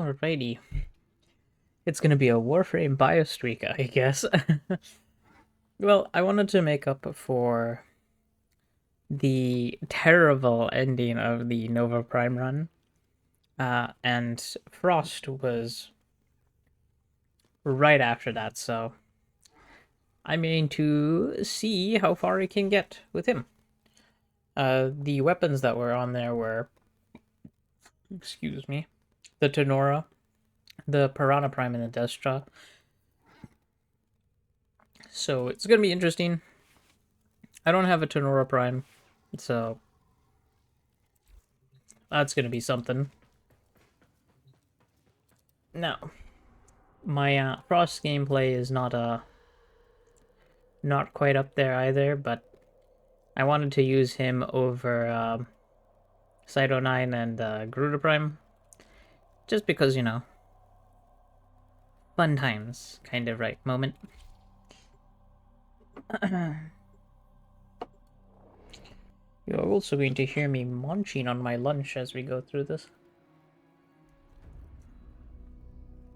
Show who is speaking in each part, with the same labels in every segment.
Speaker 1: Alrighty. It's gonna be a Warframe bio streak, I guess. Well, I wanted to make up for the terrible ending of the Nova Prime run. And Frost was right after that, so I mean to see how far I can get with him. The weapons that were on there were, excuse me, the Tenora, the Piranha Prime, and the Destra. So it's gonna be interesting. I don't have a Tenora Prime, so that's gonna be something. Now, my Frost gameplay is not quite up there either, but I wanted to use him over Cyto 9 and Garuda Prime, just because, you know, fun times, kind of right moment. You're also going to hear me munching on my lunch as we go through this.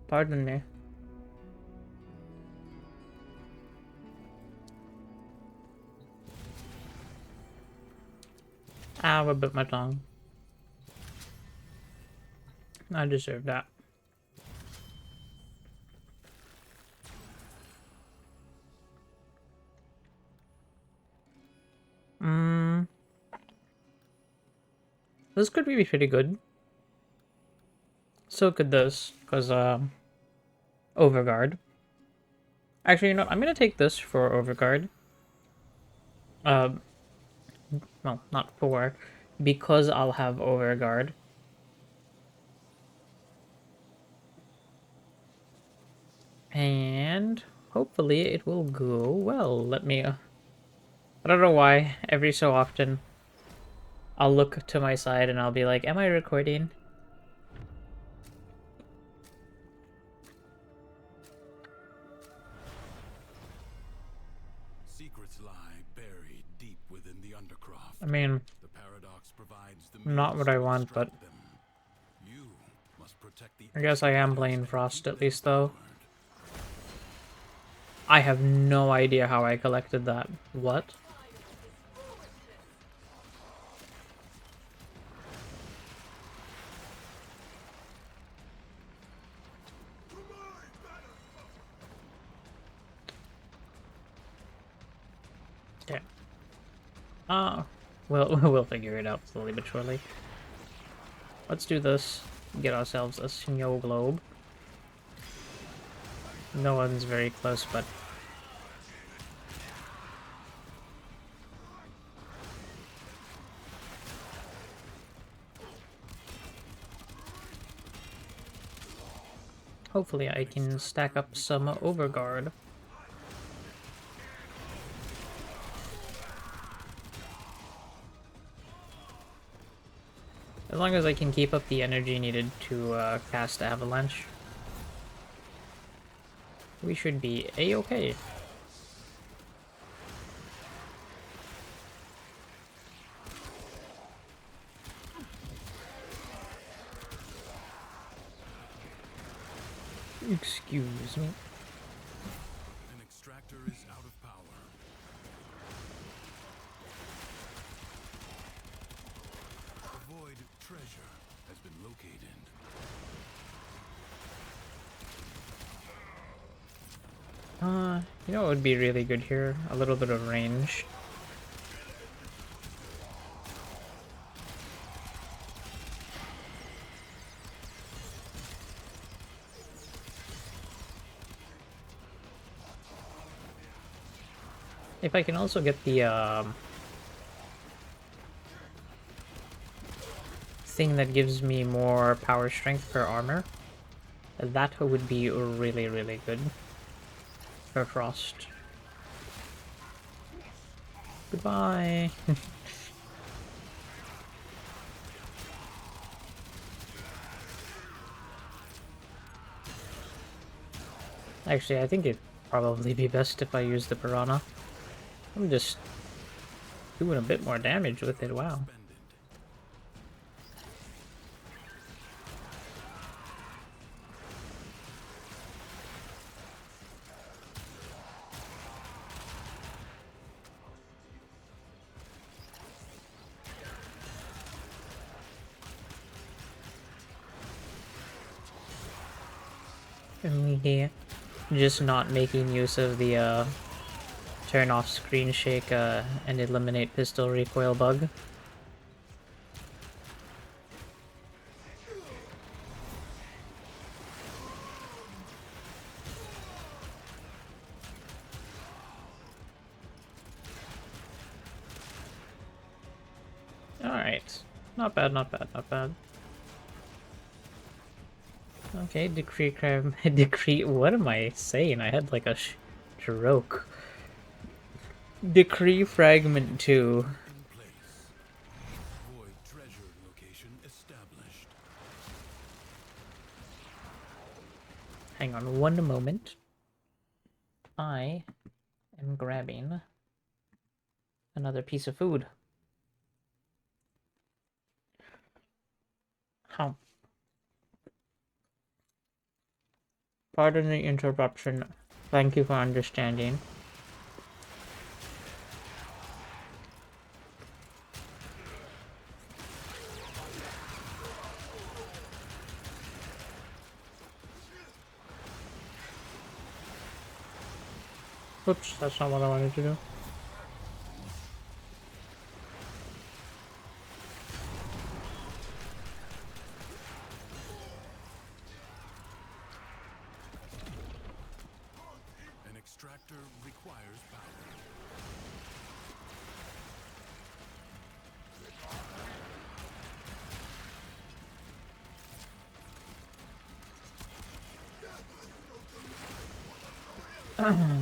Speaker 1: Pardon me. Ow, I bit my tongue. I deserve that. This could be pretty good. So could this, because, Overguard. Actually, you know, I'm gonna take this for Overguard. Well, not for, because I'll have Overguard. And hopefully it will go well. Let me, I don't know why, every so often, I'll look to my side and I'll be like, am I recording?
Speaker 2: Secrets lie buried deep within the undercroft.
Speaker 1: I mean,
Speaker 2: The paradox provides the
Speaker 1: not what I want, but
Speaker 2: them. You must protect the
Speaker 1: I guess I am playing Frost at least, though. I have no idea how I collected that. What? Okay. We'll figure it out slowly but surely. Let's do this. Get ourselves a snow globe. No one's very close, but hopefully I can stack up some Overguard. As long as I can keep up the energy needed to cast Avalanche, we should be a-okay. Excuse me.
Speaker 2: An extractor is out of power. A void treasure has been located.
Speaker 1: You know what would be really good here? A little bit of range. If I can also get the thing that gives me more power strength per armor, that would be really, really good for Frost. Goodbye. Actually, I think it'd probably be best if I use the Piranha. I'm just doing a bit more damage with it, wow. Me just not making use of the turn off screen shake and eliminate pistol recoil bug. Alright. Not bad, not bad, not bad. Okay, decree crime. Decree. What am I saying? I had like a stroke. Decree fragment 2.
Speaker 2: In place. Void treasure location established.
Speaker 1: Hang on one moment. I am grabbing another piece of food. How? Pardon the interruption. Thank you for understanding. Oops, that's not what I wanted to do.
Speaker 2: An extractor requires power.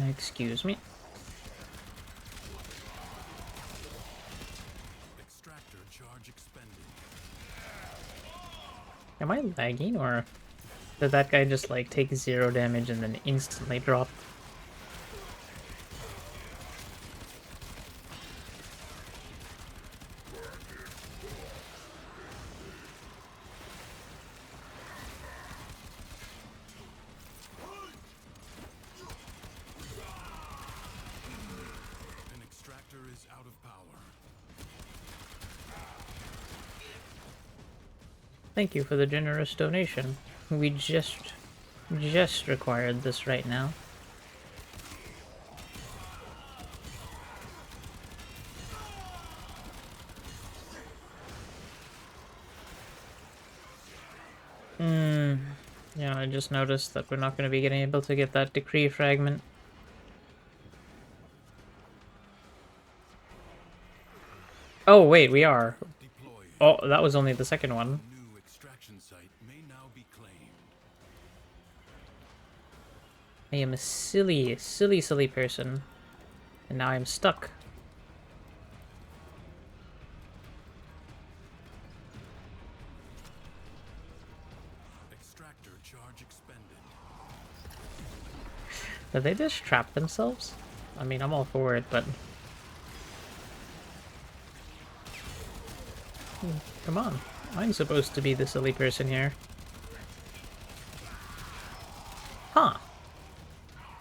Speaker 1: Excuse me.
Speaker 2: Extractor charge expended.
Speaker 1: Am I lagging, or did that guy just like take 0 damage and then instantly drop?
Speaker 2: An extractor is out of power.
Speaker 1: Thank you for the generous donation. We just required this right now. Yeah, I just noticed that we're not going to be getting able to get that decree fragment. Oh, wait, we are.
Speaker 2: Deployed.
Speaker 1: Oh, that was only the second one.
Speaker 2: New extraction site may now be claimed.
Speaker 1: I am a silly person. And now I'm stuck.
Speaker 2: Extractor charge expended.
Speaker 1: Did they just trap themselves? I mean, I'm all for it, but... Come on. I'm supposed to be the silly person here. Huh.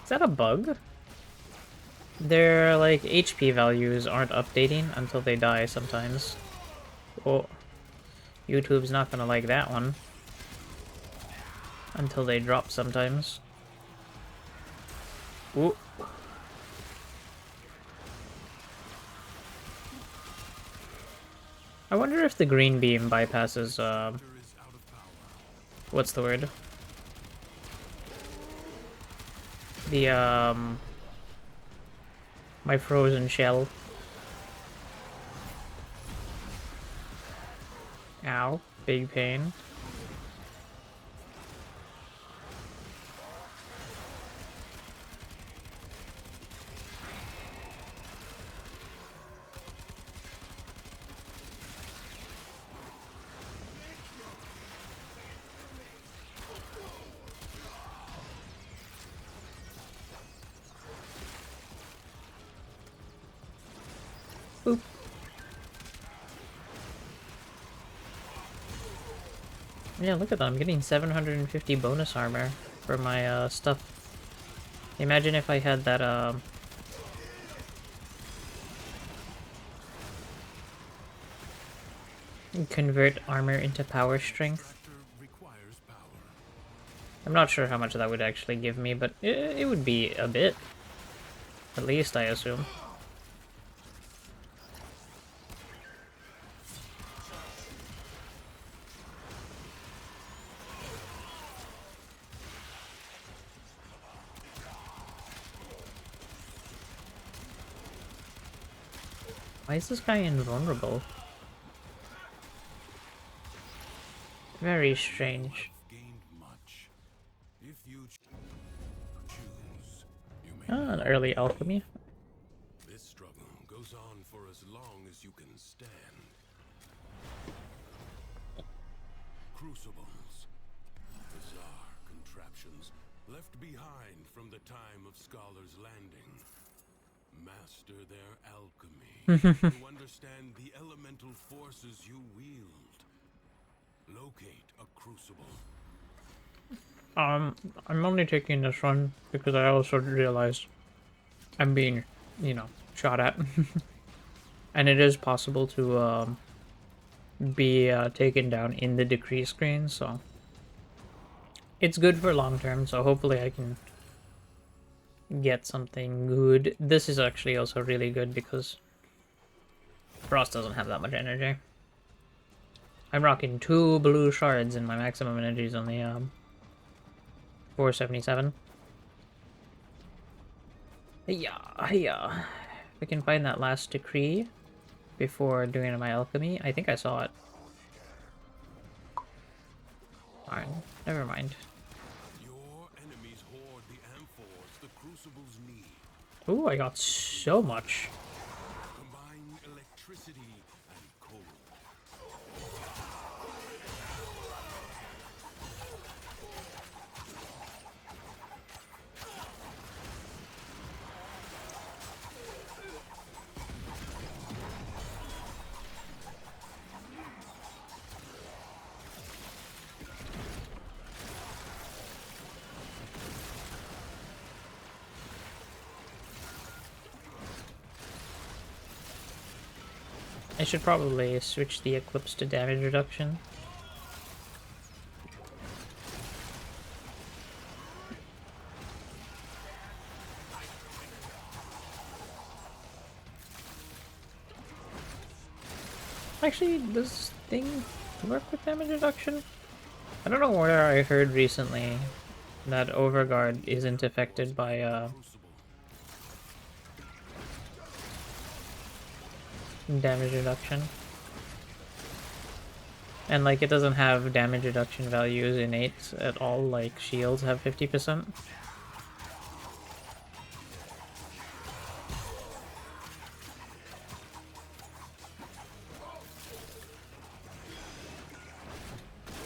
Speaker 1: Is that a bug? Their, like, HP values aren't updating until they die sometimes. Oh. YouTube's not gonna like that one. Until they drop sometimes. Ooh. I wonder if the green beam bypasses,
Speaker 2: Is out of power.
Speaker 1: what's the word? The, my frozen shell. Ow. Big pain. Boop. Yeah, look at that. I'm getting 750 bonus armor for my stuff. Imagine if I had that convert armor into power strength.
Speaker 2: Extractor requires power.
Speaker 1: I'm not sure how much that would actually give me, but it would be a bit. At least, I assume. Why is this guy invulnerable? Very strange.
Speaker 2: Gained much. If you choose, you may
Speaker 1: Ah, an early alchemy.
Speaker 2: This struggle goes on for as long as you can stand. Crucibles. Bizarre contraptions left behind from the time of Scholar's Landing. Master their alchemy to understand the elemental forces you wield. Locate a crucible.
Speaker 1: I'm only taking this one because I also realized I'm being, you know, shot at. And it is possible to be taken down in the decrease screen, so it's good for long term, so hopefully I can get something good. This is actually also really good because Frost doesn't have that much energy. I'm rocking 2 blue shards and my maximum energy is only 477. Yeah. We can find that last decree before doing my alchemy. I think I saw it. Alright, never mind.
Speaker 2: Your enemies hoard the amphors the crucibles need.
Speaker 1: Ooh, I got so much.
Speaker 2: Combine electricity and cold.
Speaker 1: I should probably switch the Eclipse to damage reduction. Actually, does this thing work with damage reduction? I don't know where I heard recently that Overguard isn't affected by damage reduction. And like it doesn't have damage reduction values innate at all, like shields have 50%.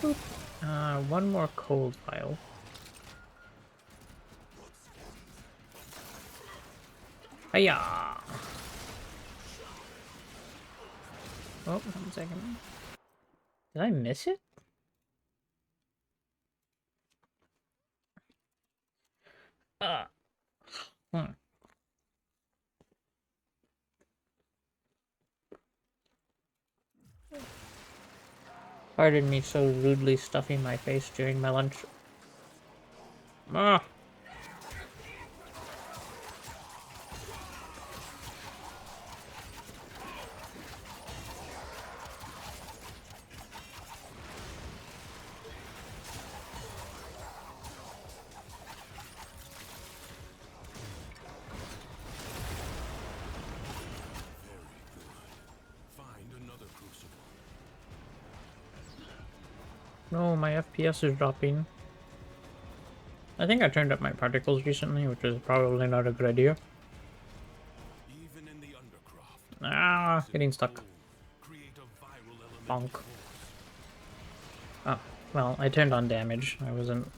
Speaker 1: Boop. One more cold vial. Hiya! Oh, 1 second. Did I miss it? Hmm. Pardon me so rudely stuffing my face during my lunch. Ah! No, my FPS is dropping. I think I turned up my particles recently, which is probably not a good idea.
Speaker 2: Even in the undercroft,
Speaker 1: Ah, getting stuck.
Speaker 2: create a viral
Speaker 1: Bonk.
Speaker 2: elemental force.
Speaker 1: Oh, well, I turned on damage. I wasn't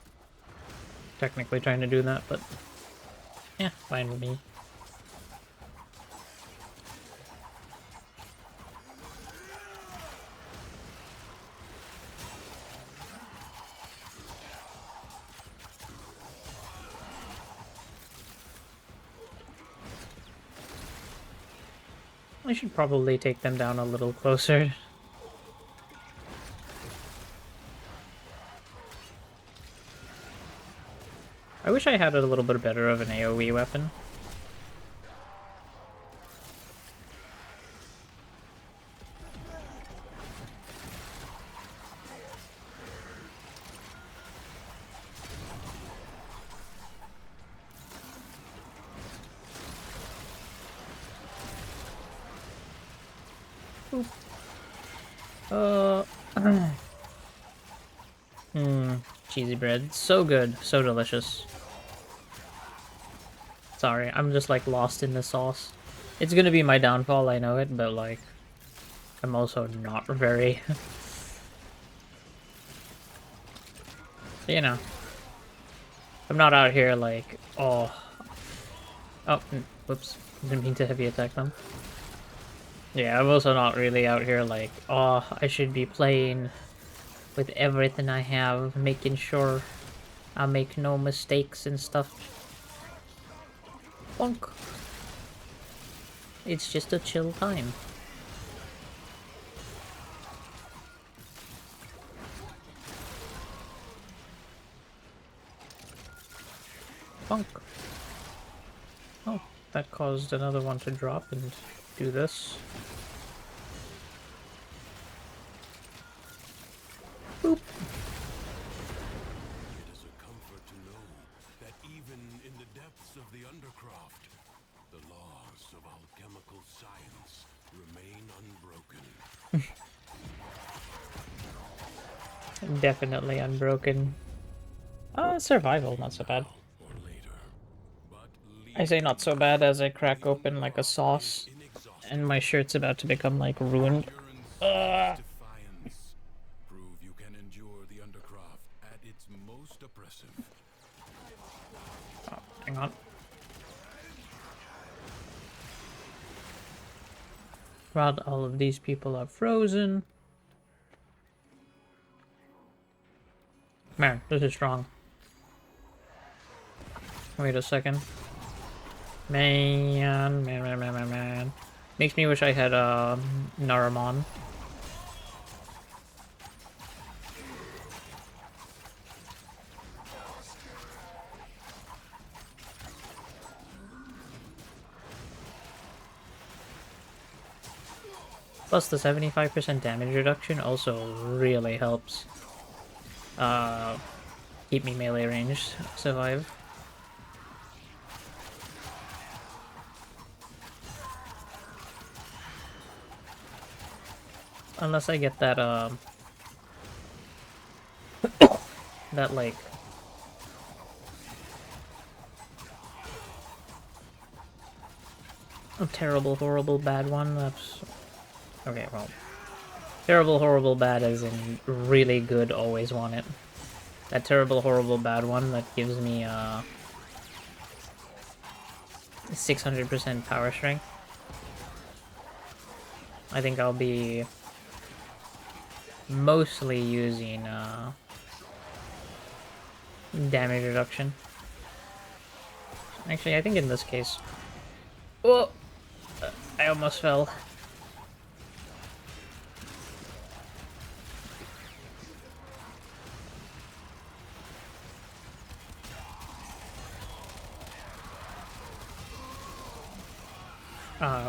Speaker 1: technically trying to do that, but yeah, fine with me. I should probably take them down a little closer. I wish I had a little bit better of an AoE weapon. Cheesy bread. So good. So delicious. Sorry, I'm just like lost in the sauce. It's gonna be my downfall, I know it, but like, I'm also not very... you know. I'm not out here like, oh... Oh, whoops. Didn't mean to heavy attack them. Yeah, I'm also not really out here like, oh, I should be playing with everything I have, making sure I make no mistakes and stuff. Bonk. It's just a chill time. Bonk. Oh, that caused another one to drop and do this. Boop.
Speaker 2: It is a comfort to know that even in the depths of the Undercroft, the laws of alchemical science remain unbroken.
Speaker 1: Definitely unbroken. Survival, not so bad.
Speaker 2: Or later, but
Speaker 1: I say not so bad as I crack open like a sauce, and my shirt's about to become like ruined.
Speaker 2: defiance. Prove you can endure the Undercroft at its most oppressive.
Speaker 1: Oh, hang on. God, all of these people are frozen. Man, this is strong. Wait a second. Man. Makes me wish I had Naramon. Plus the 75% damage reduction also really helps keep me melee ranged, survive. Unless I get that that like a terrible, horrible, bad one. That's okay. Well, terrible, horrible, bad as in really good. Always want it. That terrible, horrible, bad one that gives me 600% power strength. I think I'll be mostly using damage reduction. Actually, I think in this case... Oh! I almost fell.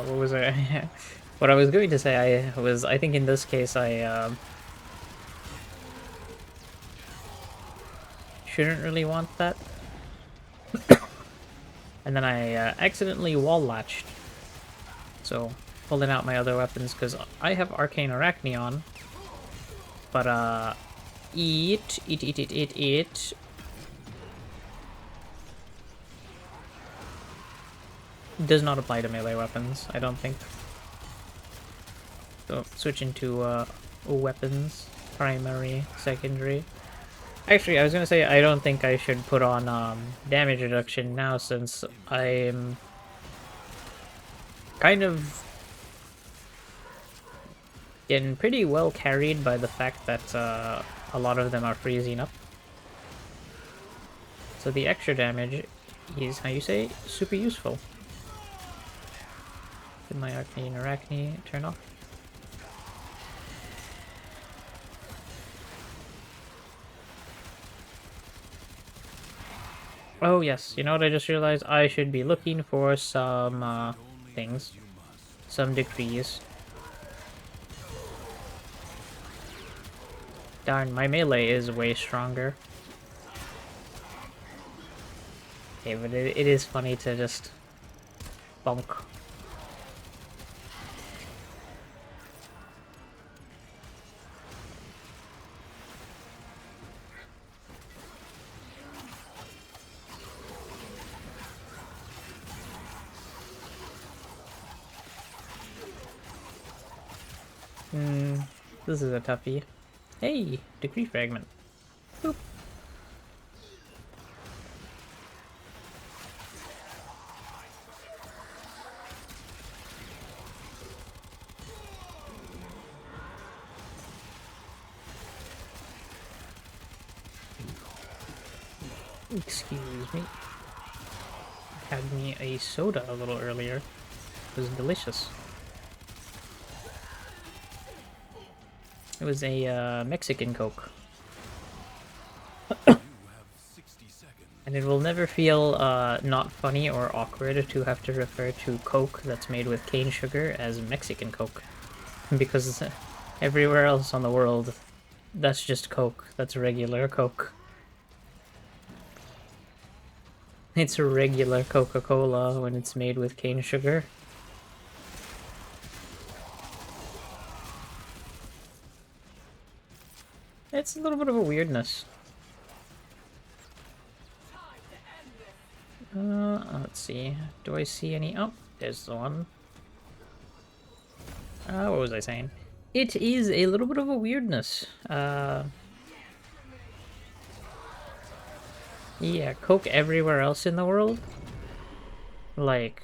Speaker 1: What was it? What I was going to say, I think in this case I shouldn't really want that. And then I accidentally wall latched. So, pulling out my other weapons, because I have Arcane Arachne on. But, eat. Does not apply to melee weapons, I don't think. So, switch into weapons. Primary, secondary. Actually, I was gonna say I don't think I should put on damage reduction now, since I'm kind of getting pretty well carried by the fact that a lot of them are freezing up. So the extra damage is, how you say, super useful. Did my Arachne turn off? Oh yes, you know what I just realized? I should be looking for some things, some decrees. Darn, my melee is way stronger. Okay, but it is funny to just bonk. This is a toughie. Hey, decree fragment. Boop. Excuse me. Had me a soda a little earlier. It was delicious. It was a Mexican Coke. And it will never feel not funny or awkward to have to refer to Coke that's made with cane sugar as Mexican Coke. Because everywhere else on the world, that's just Coke. That's regular Coke. It's a regular Coca-Cola when it's made with cane sugar. It's a little bit of a weirdness. Let's see. Do I see any? Oh, there's the one. What was I saying? It is a little bit of a weirdness. Yeah, Coke everywhere else in the world. Like...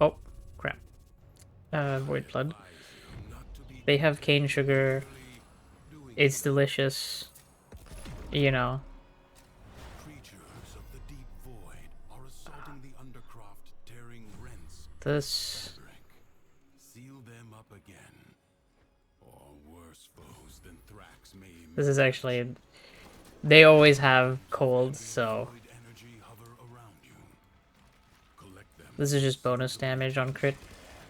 Speaker 1: Oh, crap. Void Flood. They have cane sugar. It's delicious. You know. This... This is actually... They always have cold, so... This is just bonus damage on crit.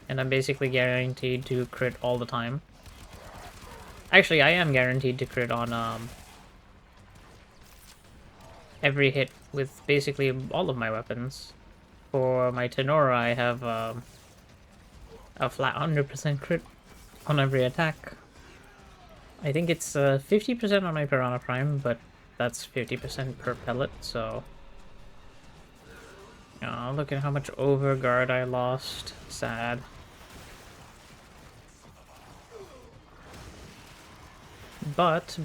Speaker 1: And I'm basically guaranteed to crit all the time. Actually, I am guaranteed to crit on, every hit with basically all of my weapons. For my Tenora, I have, a flat 100% crit on every attack. I think it's 50% on my Piranha Prime, but that's 50% per pellet, so... Oh, look at how much overguard I lost. Sad. But...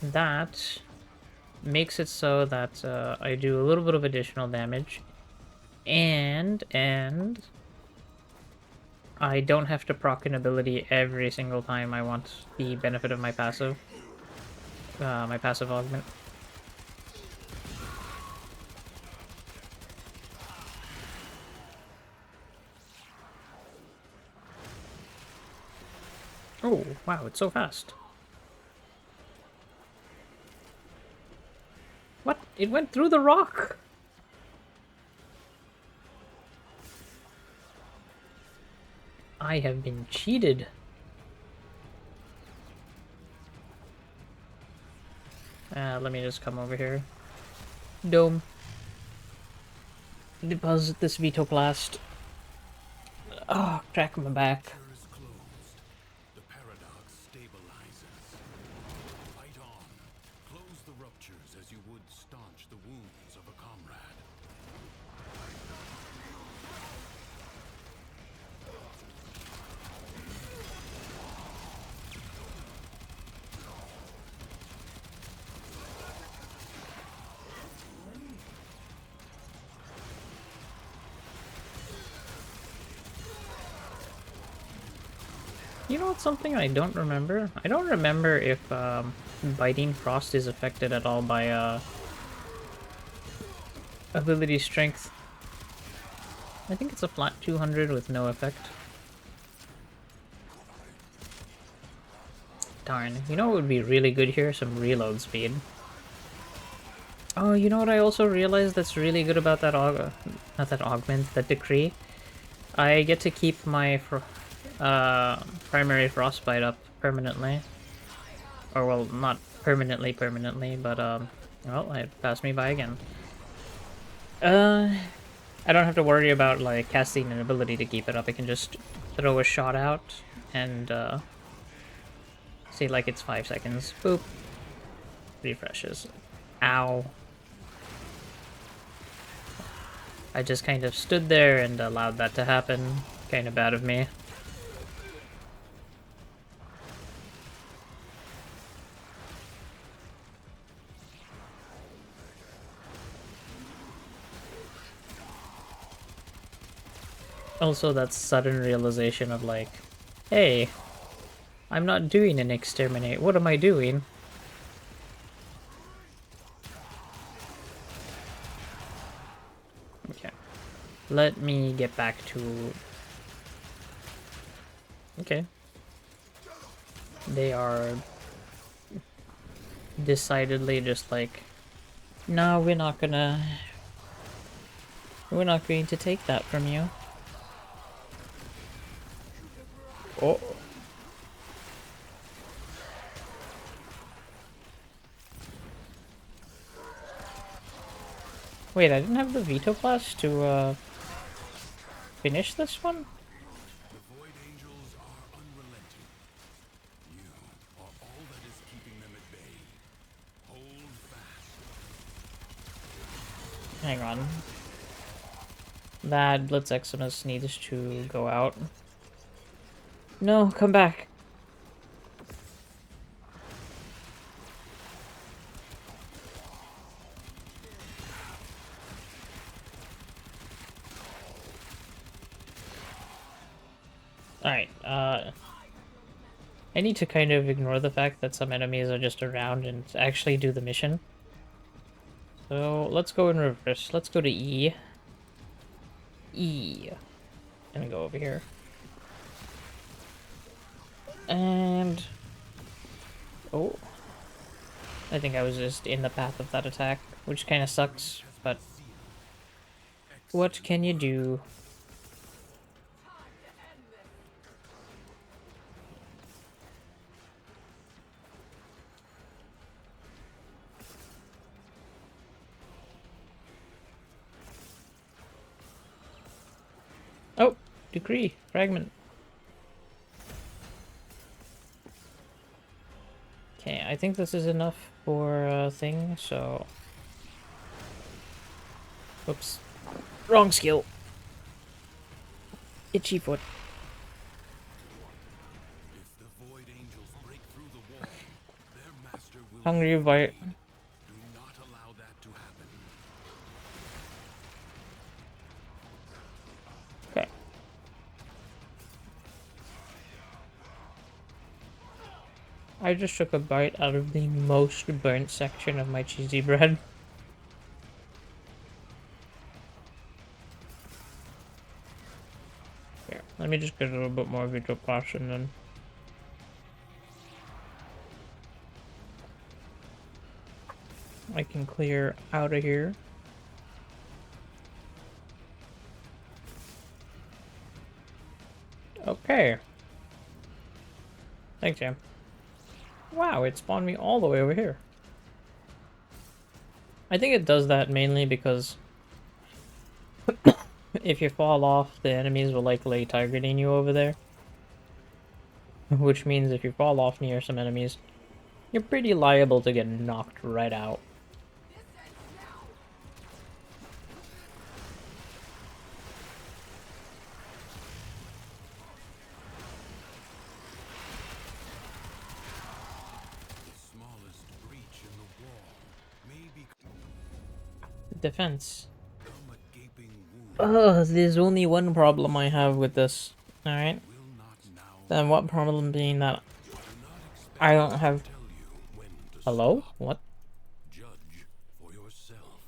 Speaker 1: That makes it so that I do a little bit of additional damage. And I don't have to proc an ability every single time I want the benefit of my passive augment. Oh, wow, it's so fast. What? It went through the rock! I have been cheated. Let me just come over here. Dome. Deposit this Veto Blast. Oh, crack my back. You know what's something I don't remember? I don't remember if Biting Frost is affected at all by ability strength. I think it's a flat 200 with no effect. Darn. You know what would be really good here? Some reload speed. Oh, you know what I also realized that's really good about that not that augment, that decree? I get to keep my primary frostbite up permanently. Or, well, not permanently, but, well, it passed me by again. I don't have to worry about, like, casting an ability to keep it up. I can just throw a shot out and, say, like, it's 5 seconds. Boop. Refreshes. Ow. I just kind of stood there and allowed that to happen. Kind of bad of me. Also, that sudden realization of like, hey, I'm not doing an exterminate. What am I doing? Okay. Let me get back to... Okay. They are decidedly just like, no, we're not going to take that from you. Oh. Wait, I didn't have the veto plus to finish this one?
Speaker 2: The Void Angels are unrelenting. You are all that is keeping them at bay. Hold fast.
Speaker 1: Hang on. That Blitz Eximus needs to go out. No, come back. Alright, I need to kind of ignore the fact that some enemies are just around and actually do the mission. So, let's go in reverse. Let's go to E. E. And go over here. And... oh. I think I was just in the path of that attack, which kind of sucks, but... what can you do? Oh! Decree! Fragment! Okay, I think this is enough for a thing, so... oops. Wrong skill! Itchy foot.
Speaker 2: If the Void Angels break through the wall, their master will...
Speaker 1: Hungry bite.
Speaker 2: Do not allow that to happen.
Speaker 1: Okay. I just took a bite out of the most burnt section of my cheesy bread. Here, let me just get a little bit more veto plus and then... I can clear out of here. Okay. Thanks, Jam. Wow, it spawned me all the way over here. I think it does that mainly because if you fall off, the enemies will likely targeting you over there. Which means if you fall off near some enemies, you're pretty liable to get knocked right out.
Speaker 2: The smallest breach in the wall may become
Speaker 1: Defense.
Speaker 2: a gaping wound.
Speaker 1: There's only one problem I have with this. Alright.
Speaker 2: Will not now
Speaker 1: Then what problem being that
Speaker 2: do not expect
Speaker 1: I don't have...
Speaker 2: to tell you when to
Speaker 1: hello?
Speaker 2: stop.
Speaker 1: What?
Speaker 2: Judge for yourself.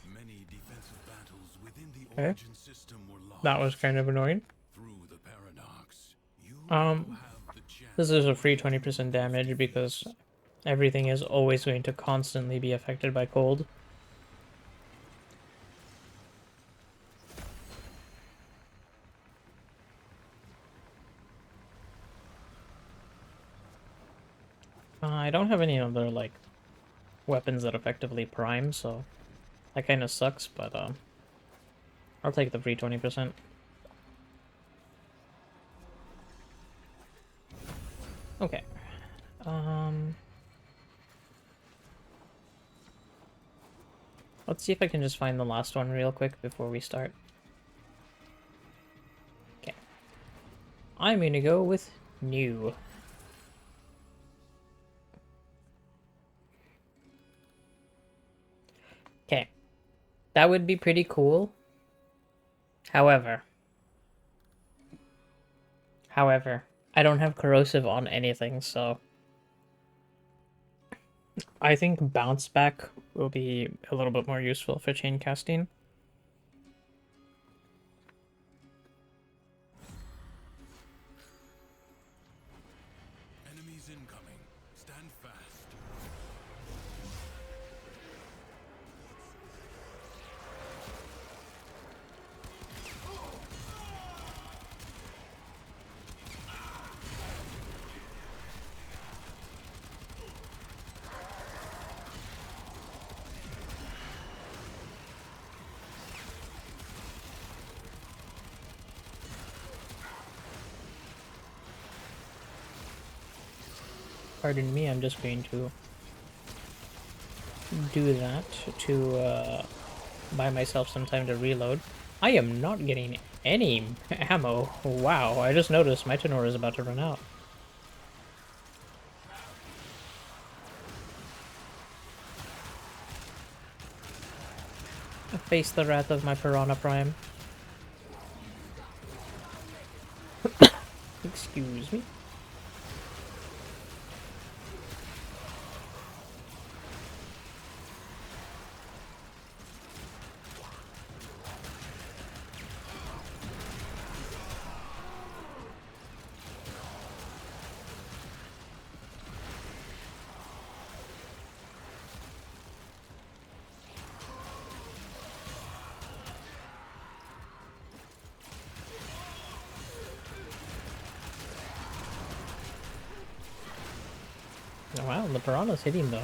Speaker 2: Many defensive battles within the
Speaker 1: Okay.
Speaker 2: origin system were lost.
Speaker 1: That was kind of annoying.
Speaker 2: Through the paradox, you
Speaker 1: Um,
Speaker 2: now have the chance
Speaker 1: This is a free 20% damage because everything is always going to constantly be affected by cold. I don't have any other, like, weapons that effectively prime, so that kind of sucks, but I'll take the free 20%. Okay. Let's see if I can just find the last one real quick before we start. Okay. I'm gonna go with new. Okay. That would be pretty cool. However, I don't have corrosive on anything, so I think bounce back will be a little bit more useful for chain casting.
Speaker 2: Enemies incoming. Stand fast.
Speaker 1: Pardon me, I'm just going to do that to buy myself some time to reload. I am not getting any ammo. Wow, I just noticed my tenor is about to run out. Face the wrath of my Piranha Prime. Excuse me. Oh, wow, the Piranha's hitting though.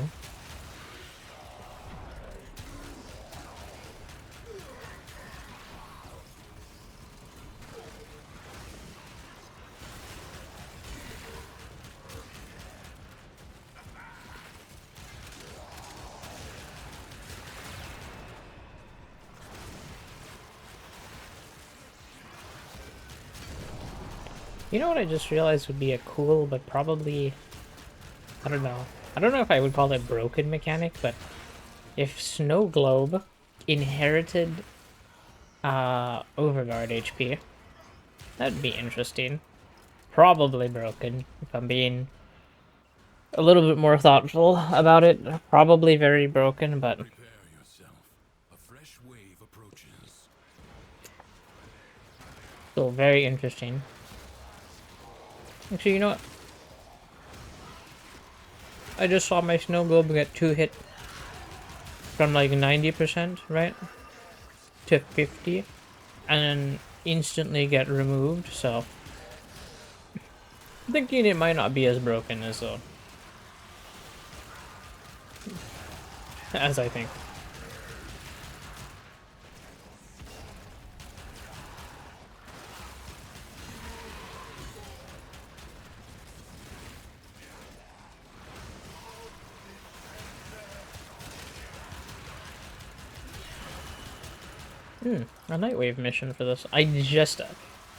Speaker 1: You know what I just realized would be a cool, but probably, I don't know. I don't know if I would call it broken mechanic, but if Snow Globe inherited Overguard HP, that'd be interesting. Probably broken, if I'm being a little bit more thoughtful about it. Probably very broken, but
Speaker 2: Prepare yourself. A fresh wave approaches.
Speaker 1: still very interesting. Actually, you know what? I just saw my Snow Globe get 2 hit from like 90%, right? To 50, and then instantly get removed, so I'm thinking it might not be as broken as I think. A Nightwave mission for this. I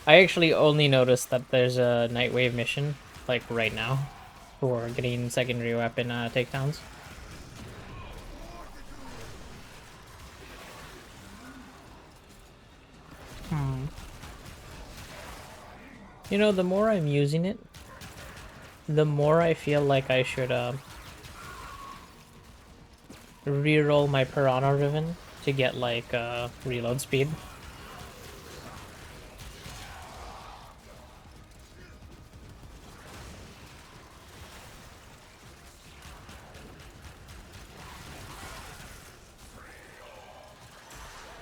Speaker 1: actually only noticed that there's a Nightwave mission, like, right now, for getting secondary weapon takedowns. You know, the more I'm using it, the more I feel like I should reroll my Piranha Riven to get, like, reload speed.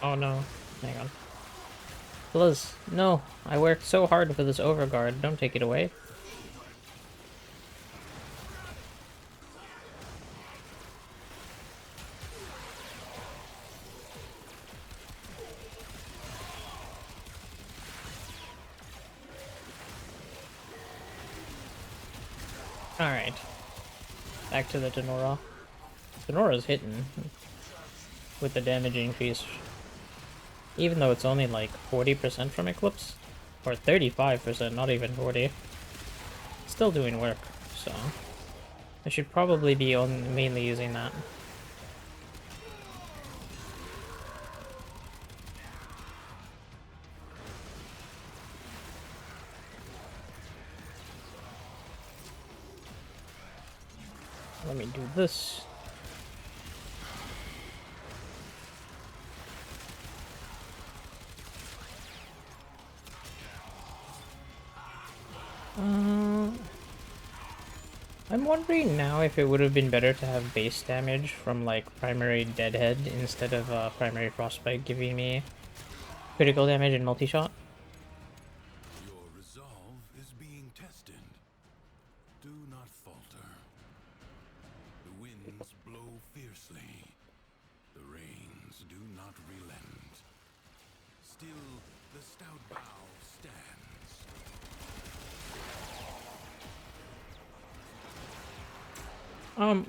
Speaker 1: Oh no. Hang on. Blizz, no. I worked so hard for this overguard. Don't take it away. Alright. Back to the Denora. Denora's hitting with the damage increase. Even though it's only like 40% from Eclipse. Or 35%, not even 40. Still doing work, so I should probably be mainly using that. Let me do this. I'm wondering now if it would have been better to have base damage from like primary Deadhead instead of primary Frostbite giving me critical damage and multi-shot.
Speaker 2: Your resolve is being tested. Do not falter. The winds blow fiercely. The rains do not relent. Still, the stout bow stands.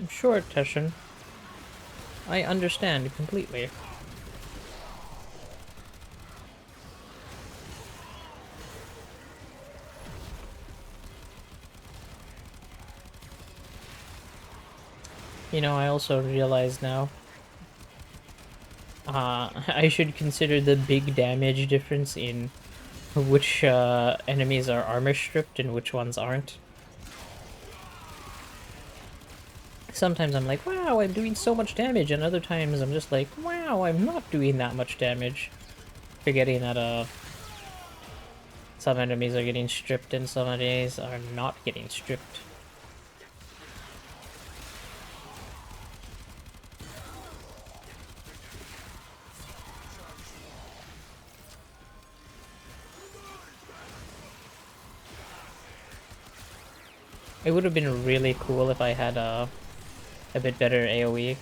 Speaker 1: Sure, Teshin. I understand completely. You know, I also realize now, I should consider the big damage difference in which enemies are armor stripped and which ones aren't. Sometimes I'm like, wow, I'm doing so much damage, and other times I'm just like, wow, I'm not doing that much damage. Forgetting that some enemies are getting stripped and some enemies are not getting stripped. It would have been really cool if I had a bit better AoE.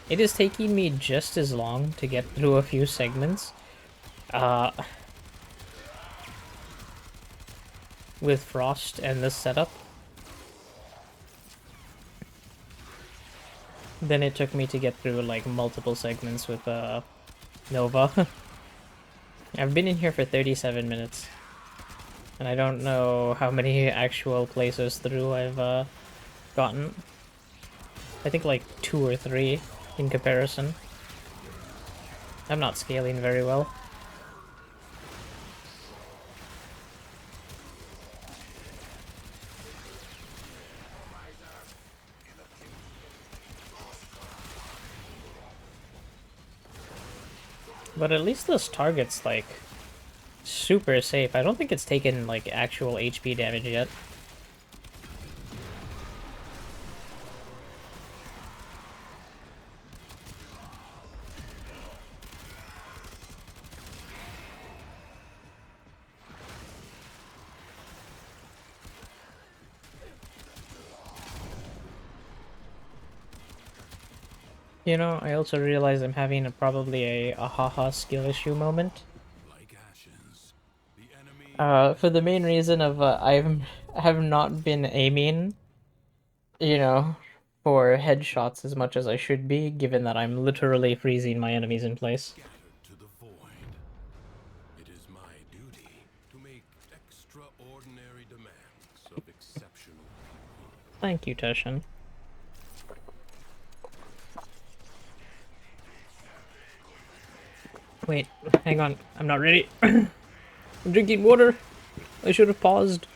Speaker 1: It is taking me just as long to get through a few segments. With Frost and this setup than it took me to get through like multiple segments with Nova. I've been in here for 37 minutes. And I don't know how many actual places through I've gotten. I think like 2 or 3 in comparison. I'm not scaling very well. But at least this target's like super safe. I don't think it's taken like actual HP damage yet. You know, I also realize I'm having probably a haha skill issue moment.
Speaker 2: Like ashes, the enemy
Speaker 1: For the main reason of I have not been aiming, you know, for headshots as much as I should be, given that I'm literally freezing my enemies in place.
Speaker 2: scattered to the void. It is my duty to make extraordinary demands of exceptional people.
Speaker 1: Thank you, Teshin. Wait, hang on. I'm not ready. I'm drinking water. I should have paused,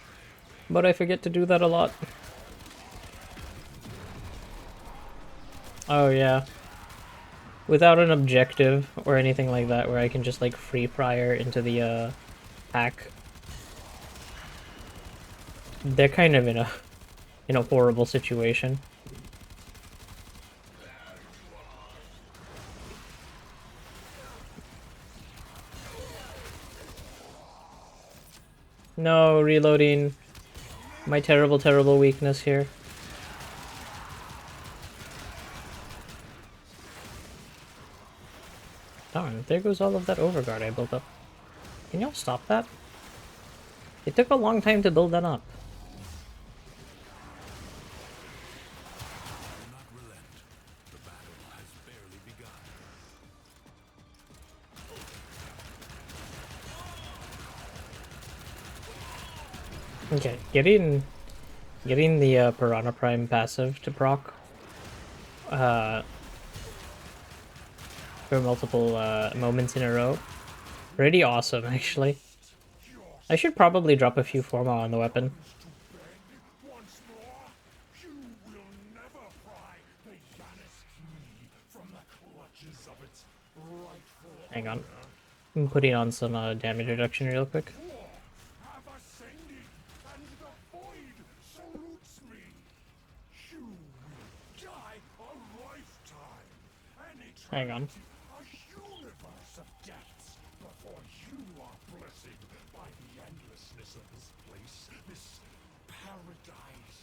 Speaker 1: but I forget to do that a lot. Oh, yeah. Without an objective or anything like that where I can just, like, free prior into the, pack. They're kind of in a horrible situation. No, reloading. My terrible, terrible weakness here. Darn, there goes all of that overguard I built up. Can y'all stop that? It took a long time to build that up.
Speaker 2: Do not relent. The battle has barely begun.
Speaker 1: Okay, getting the Piranha Prime passive to proc for multiple moments in a row. Pretty awesome, actually. I should probably drop a few Forma on the weapon.
Speaker 2: Once more, you will never pry the Yanis from the clutches of its rightful.
Speaker 1: Hang on. I'm putting on some damage reduction real quick.
Speaker 2: Have ascended, and the void salutes me. You will die a lifetime, an
Speaker 1: Hang on.
Speaker 2: eternity, a universe of deaths before you are blessed by the endlessness of this place, this paradise.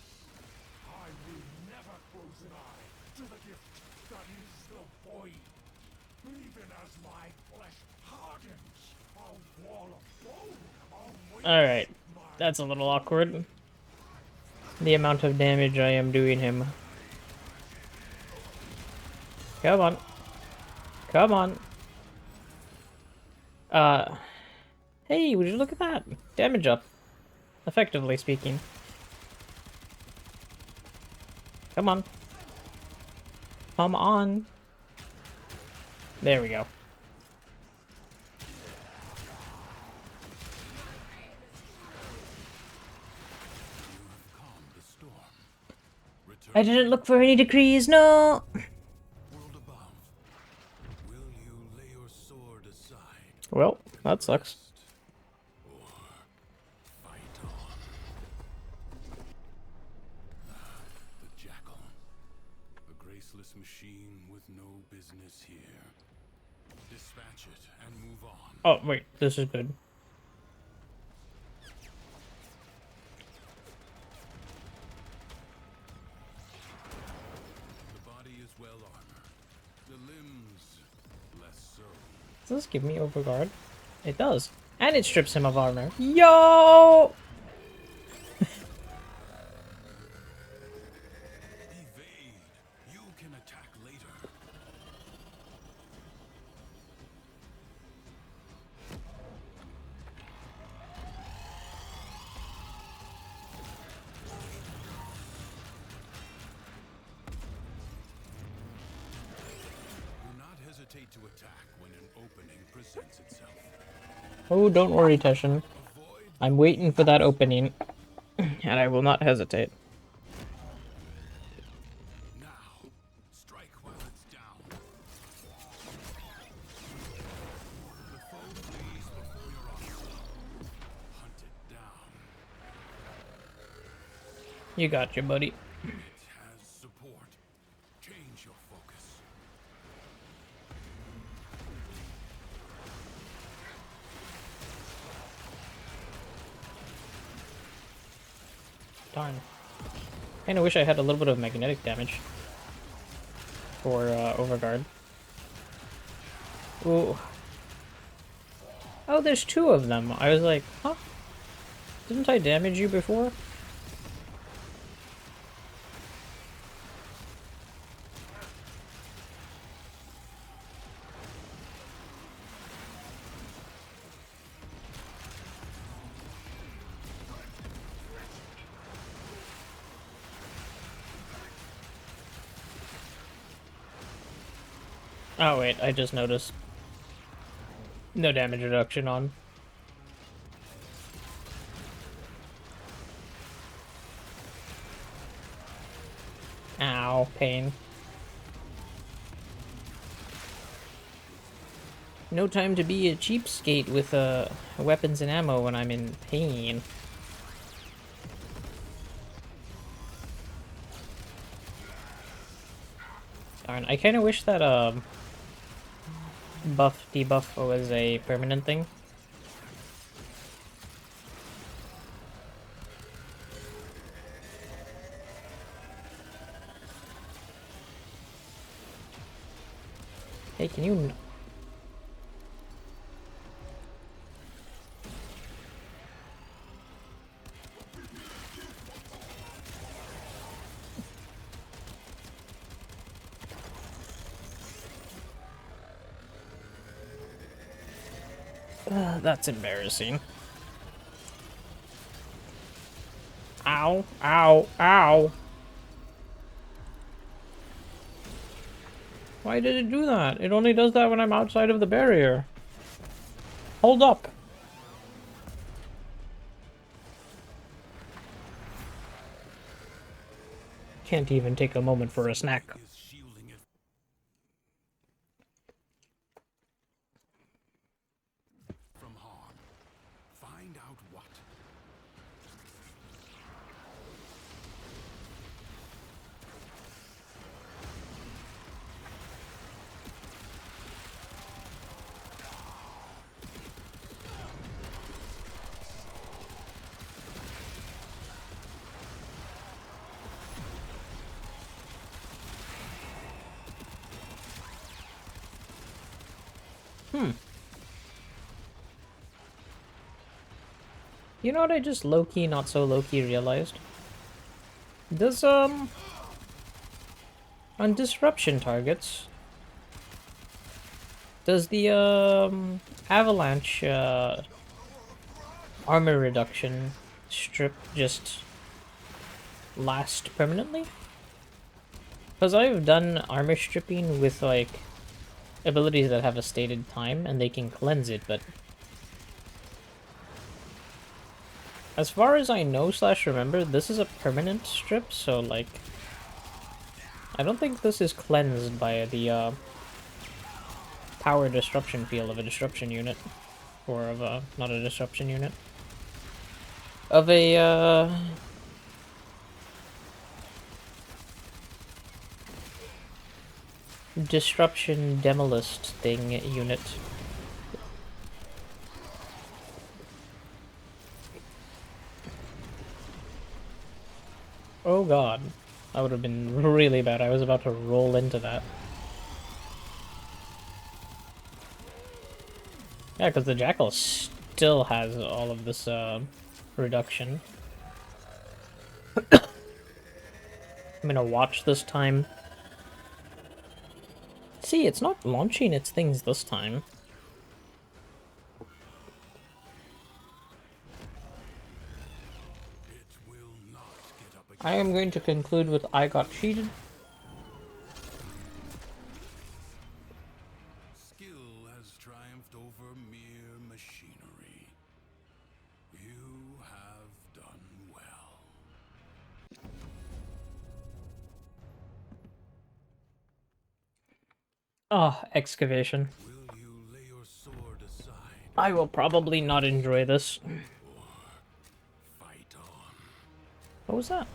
Speaker 2: I will never close an eye to the gift that is the void. Even as my flesh hardens, a wall of bone awaits.
Speaker 1: Alright, that's a little awkward. The amount of damage I am doing him. Come on. Come on. Hey, would you look at that? Damage up. Effectively speaking. Come on. Come on. There we go.
Speaker 2: Calm the storm. Return
Speaker 1: I didn't look for any decrees, no!
Speaker 2: world above. Will you lay your sword aside?
Speaker 1: Well, that sucks.
Speaker 2: Or fight on? The jackal. A graceless machine with no business here. Dispatch it and move on.
Speaker 1: Oh, wait, this is good.
Speaker 2: The body is well armored. The limbs less so.
Speaker 1: Does this give me overguard? It does. And it strips him of armor. Yo!
Speaker 2: Evade. You can attack later. Do not hesitate to attack when an opening presents itself.
Speaker 1: Oh, don't worry, Teshin.
Speaker 2: Avoid
Speaker 1: I'm waiting for that opening, and I will not hesitate.
Speaker 2: now. Strike while it's down. The foe flees before your onslaught. Hunt it down.
Speaker 1: You got you, buddy.
Speaker 2: It has support. Change your focus.
Speaker 1: Darn. Kinda wish I had a little bit of magnetic damage for overguard. Ooh. Oh, there's two of them. I was like, huh? Didn't I damage you before? Oh wait, I just noticed. No damage reduction on. Ow, pain. No time to be a cheapskate with weapons and ammo when I'm in pain. Darn, I kind of wish that buff debuff was a permanent thing. Hey, can you... That's embarrassing. Ow, ow, ow. Why did it do that? It only does that when I'm outside of the barrier. Hold up. Can't even take a moment for a snack.
Speaker 2: Is shielding it from harm. Find out what.
Speaker 1: You know what I just low-key, not so low-key realized? Does, on disruption targets, does the, avalanche, armor reduction strip just last permanently? Because I've done armor stripping with, like, abilities that have a stated time, and they can cleanse it, but... as far as I know / remember, this is a permanent strip, so, like... I don't think this is cleansed by the, power disruption field of a disruption unit. Or of a... not a disruption unit. Of a, disruption demolist thing unit. Oh god. That would have been really bad. I was about to roll into that. Yeah, because the Jackal still has all of this, reduction. I'm gonna watch this time. See, it's not launching its things this time.
Speaker 2: It will not get up again.
Speaker 1: I am going to conclude with I got cheated.
Speaker 2: Skill has triumphed over mere machinery. You have done well.
Speaker 1: Oh, excavation.
Speaker 2: Will you lay your sword aside
Speaker 1: I will probably not enjoy this.
Speaker 2: or fight on?
Speaker 1: What was that?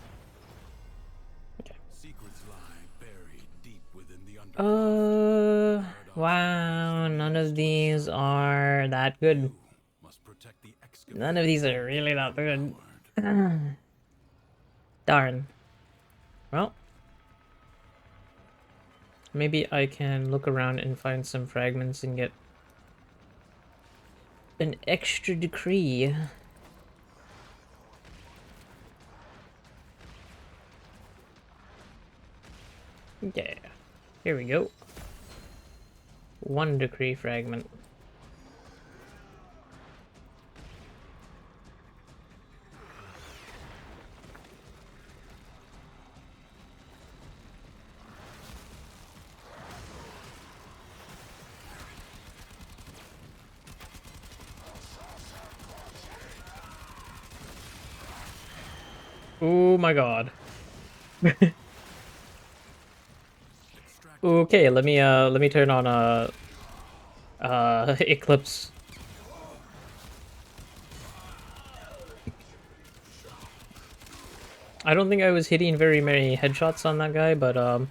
Speaker 2: Secrets lie buried deep within the underground.
Speaker 1: Wow, none of these are that good.
Speaker 2: Must protect the
Speaker 1: None of these are really that good.
Speaker 2: excavated.
Speaker 1: Darn. Well, maybe I can look around and find some fragments and get an extra decree. Yeah, here we go. 1 decree fragment. Oh my god. Okay, let me turn on Eclipse. I don't think I was hitting very many headshots on that guy, but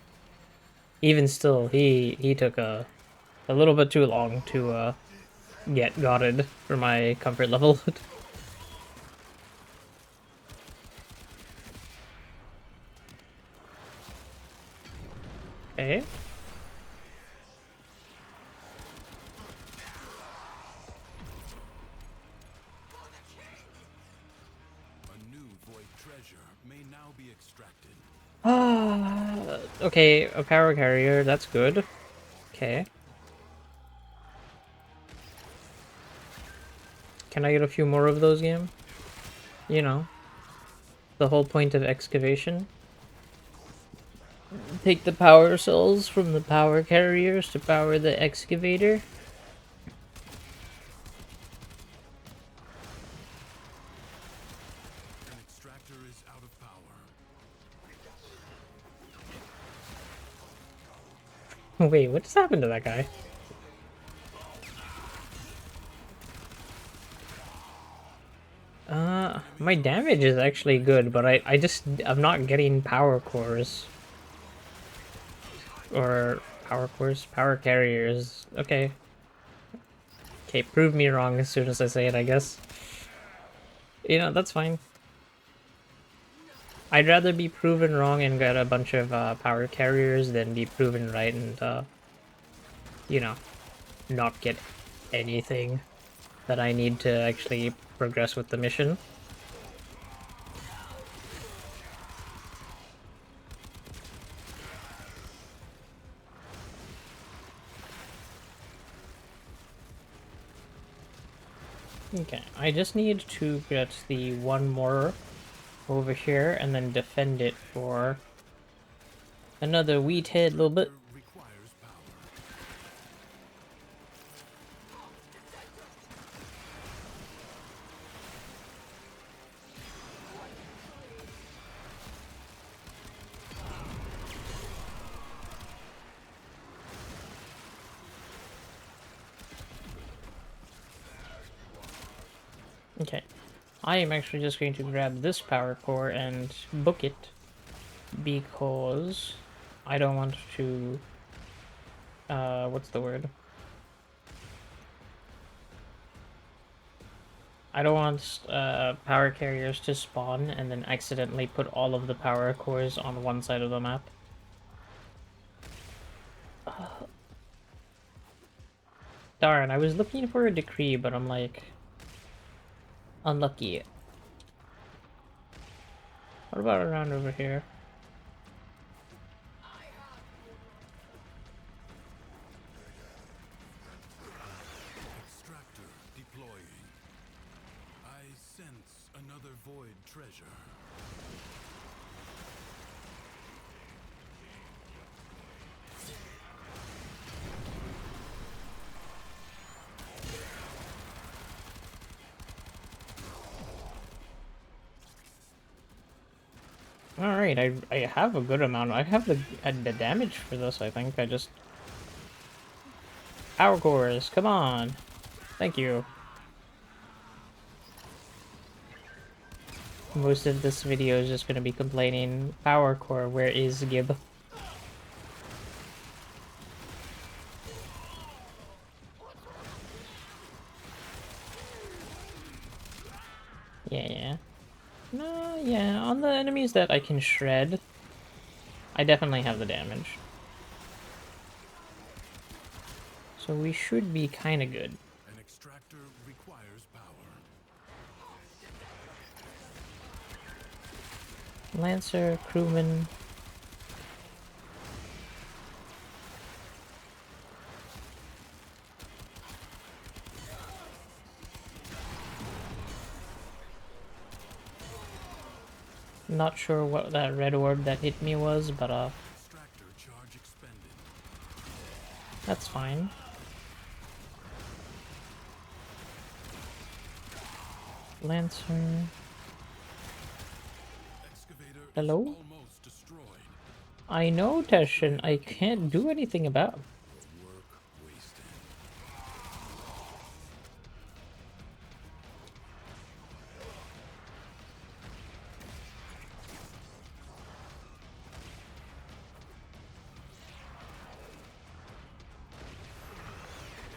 Speaker 1: even still, he took a little bit too long to get gotted for my comfort level. Okay. Okay, a power carrier, that's good. Okay. Can I get a few more of those, game? You know, the whole point of excavation. Take the power cells from the power carriers to power the excavator.
Speaker 2: An extractor is out of power.
Speaker 1: Wait, what just happened to that guy? My damage is actually good, but I'm not getting power cores. Or power cores? Power carriers. Okay. Okay, prove me wrong as soon as I say it, I guess. You know, that's fine. I'd rather be proven wrong and get a bunch of power carriers than be proven right and, you know, not get anything that I need to actually progress with the mission. Okay, I just need to get the one more over here and then defend it for another wee tad little bit.
Speaker 2: Requires power.
Speaker 1: Okay, I am actually just going to grab this power core and book it because I don't want to, what's the word? I don't want power carriers to spawn and then accidentally put all of the power cores on one side of the map. Darn, I was looking for a decree, but I'm like, unlucky. What about around over here?
Speaker 2: Extractor deploying. I sense another void treasure.
Speaker 1: Alright, I have a good amount. I have the damage for this, I think. I just... Power cores, come on! Thank you. Most of this video is just gonna be complaining, power core, where is Gib? Yeah. No, yeah, on the enemies that I can shred, I definitely have the damage. So we should be kinda good.
Speaker 2: An extractor requires power.
Speaker 1: Lancer, crewman... Not sure what that red orb that hit me was, but
Speaker 2: Extractor charge expended.
Speaker 1: that's fine. Lancer...
Speaker 2: Excavator
Speaker 1: Hello?
Speaker 2: is almost destroyed.
Speaker 1: I know, Teshin, I can't do anything about it.
Speaker 2: Work wasted.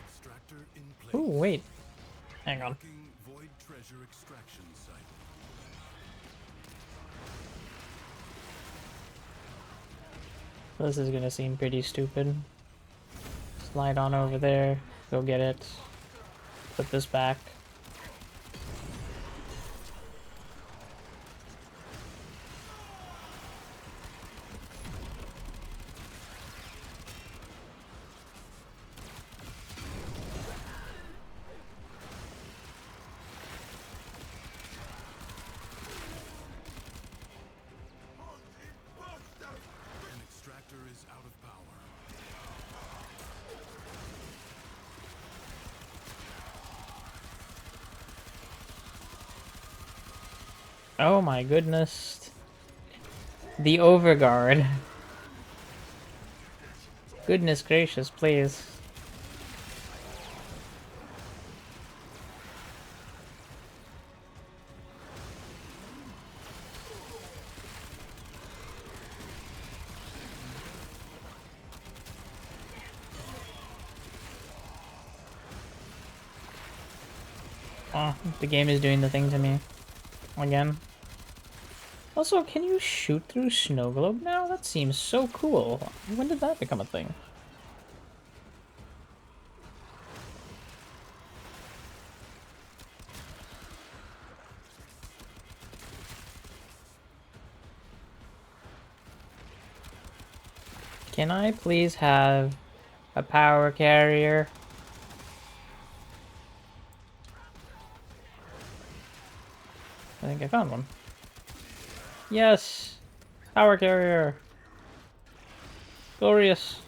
Speaker 2: Extractor in place.
Speaker 1: Ooh, wait. Hang on.
Speaker 2: Marking void treasure extraction site.
Speaker 1: This is gonna seem pretty stupid. Slide on over there, go get it. Put this back. Oh my goodness. The Overguard. Goodness gracious, please. Oh, the game is doing the thing to me. Again. Also, can you shoot through snow globe now? That seems so cool. When did that become a thing? Can I please have a power carrier? I think I found one. Yes! Power carrier! Glorious!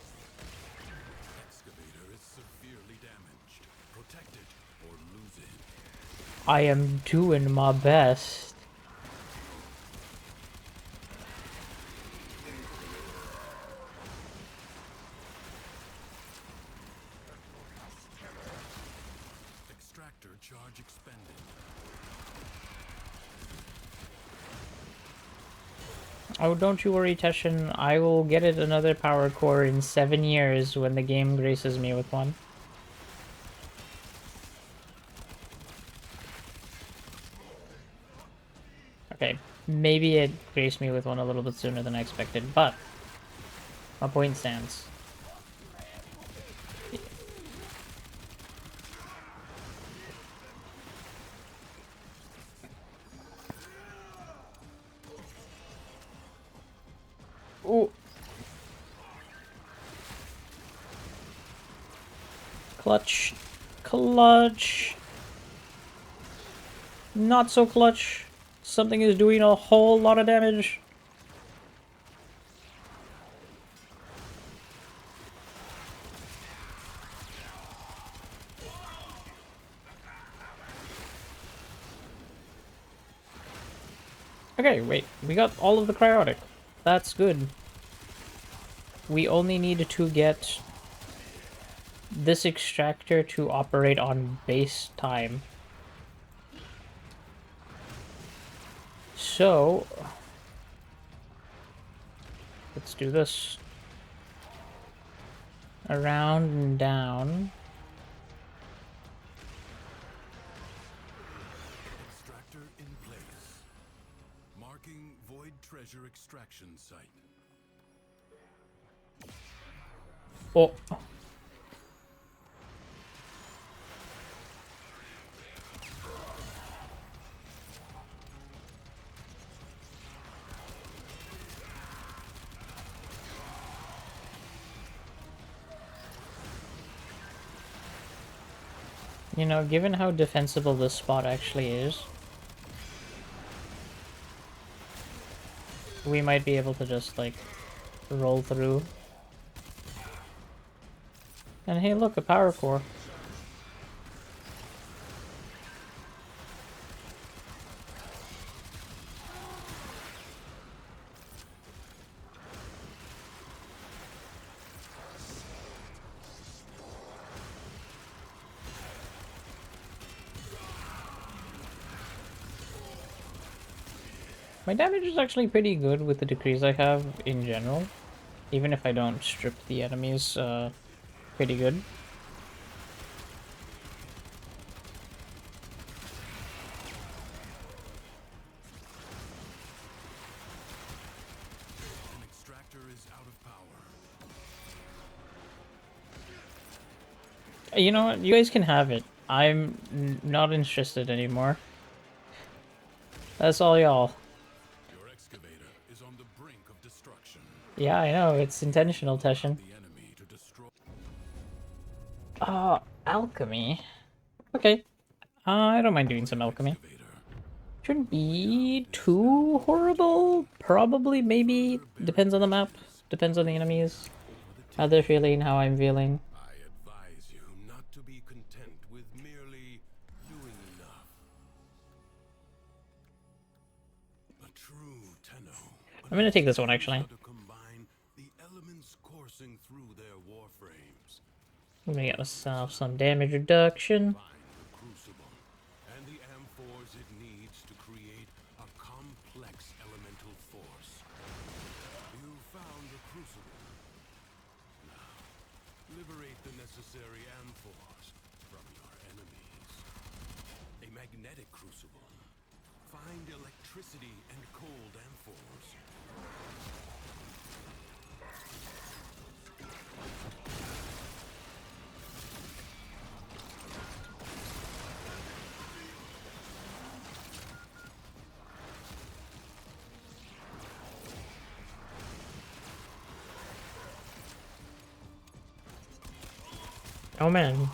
Speaker 2: Excavator is severely damaged. Protect it or lose it.
Speaker 1: I am doing my best.
Speaker 2: Extractor charge expended.
Speaker 1: Oh, don't you worry, Teshin. I will get it another power core in 7 years when the game graces me with one. Okay, maybe it graced me with one a little bit sooner than I expected, but my point stands. Ooh. Clutch. Clutch. Not so clutch. Something is doing a whole lot of damage. Okay, wait. We got all of the cryotic. That's good. We only need to get this extractor to operate on base time. So, let's do this. Around and down.
Speaker 2: Extractor in place. Marking void treasure extraction site.
Speaker 1: Oh. You know, given how defensible this spot actually is, we might be able to just, like, roll through. And hey, look, a power core. My damage is actually pretty good with the decrees I have in general. Even if I don't strip the enemies, pretty good.
Speaker 2: An extractor is out of power.
Speaker 1: You know what? You guys can have it. I'm not interested anymore. That's all y'all.
Speaker 2: Your excavator is on the brink of destruction.
Speaker 1: Yeah, I know. It's intentional, Teshin.
Speaker 2: The enemy to destroy.
Speaker 1: Alchemy. Okay. I don't mind doing some alchemy.
Speaker 2: Excavator.
Speaker 1: Shouldn't be too horrible. Probably, maybe. Depends on the map. Depends on the enemies. How they're feeling, how I'm feeling.
Speaker 2: I advise you not to be content with merely doing enough.
Speaker 1: I'm gonna take this one actually.
Speaker 2: How to combine the elements coursing through their warframes.
Speaker 1: I'm gonna get myself some damage reduction.
Speaker 2: Find the crucible and the amphors it needs to create a complex elemental force. You found the crucible. Now, liberate the necessary amphors from your enemies. A magnetic crucible. Find electricity and cold amphors.
Speaker 1: Oh man,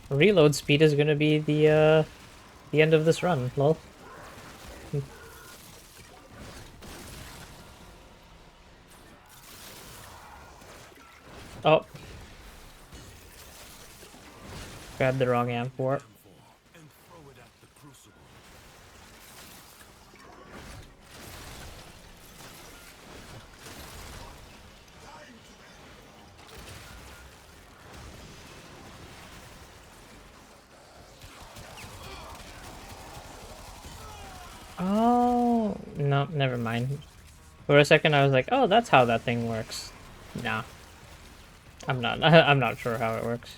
Speaker 1: reload speed is gonna be the end of this run. Lol. Oh, grabbed the wrong amphor.
Speaker 2: And throw it at the crucible.
Speaker 1: Oh no, never mind. For a second, I was like, "Oh, that's how that thing works." Nah, I'm not. I'm not sure how it works.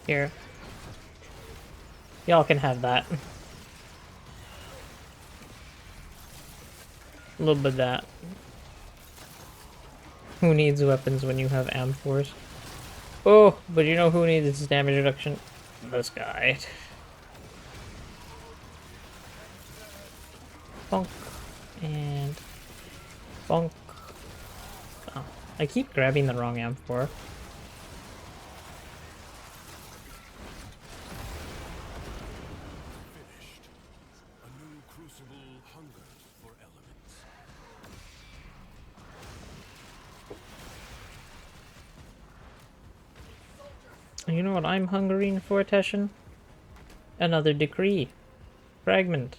Speaker 1: Here, y'all can have that. A little bit of that. Who needs weapons when you have amphors? Oh, but you know who needs damage reduction? This guy. Bonk. And bonk. Oh, I keep grabbing the wrong amphor.
Speaker 2: Finished. A new crucible hungers for elements.
Speaker 1: You know what I'm hungering for, Teshin? Another decree. Fragment.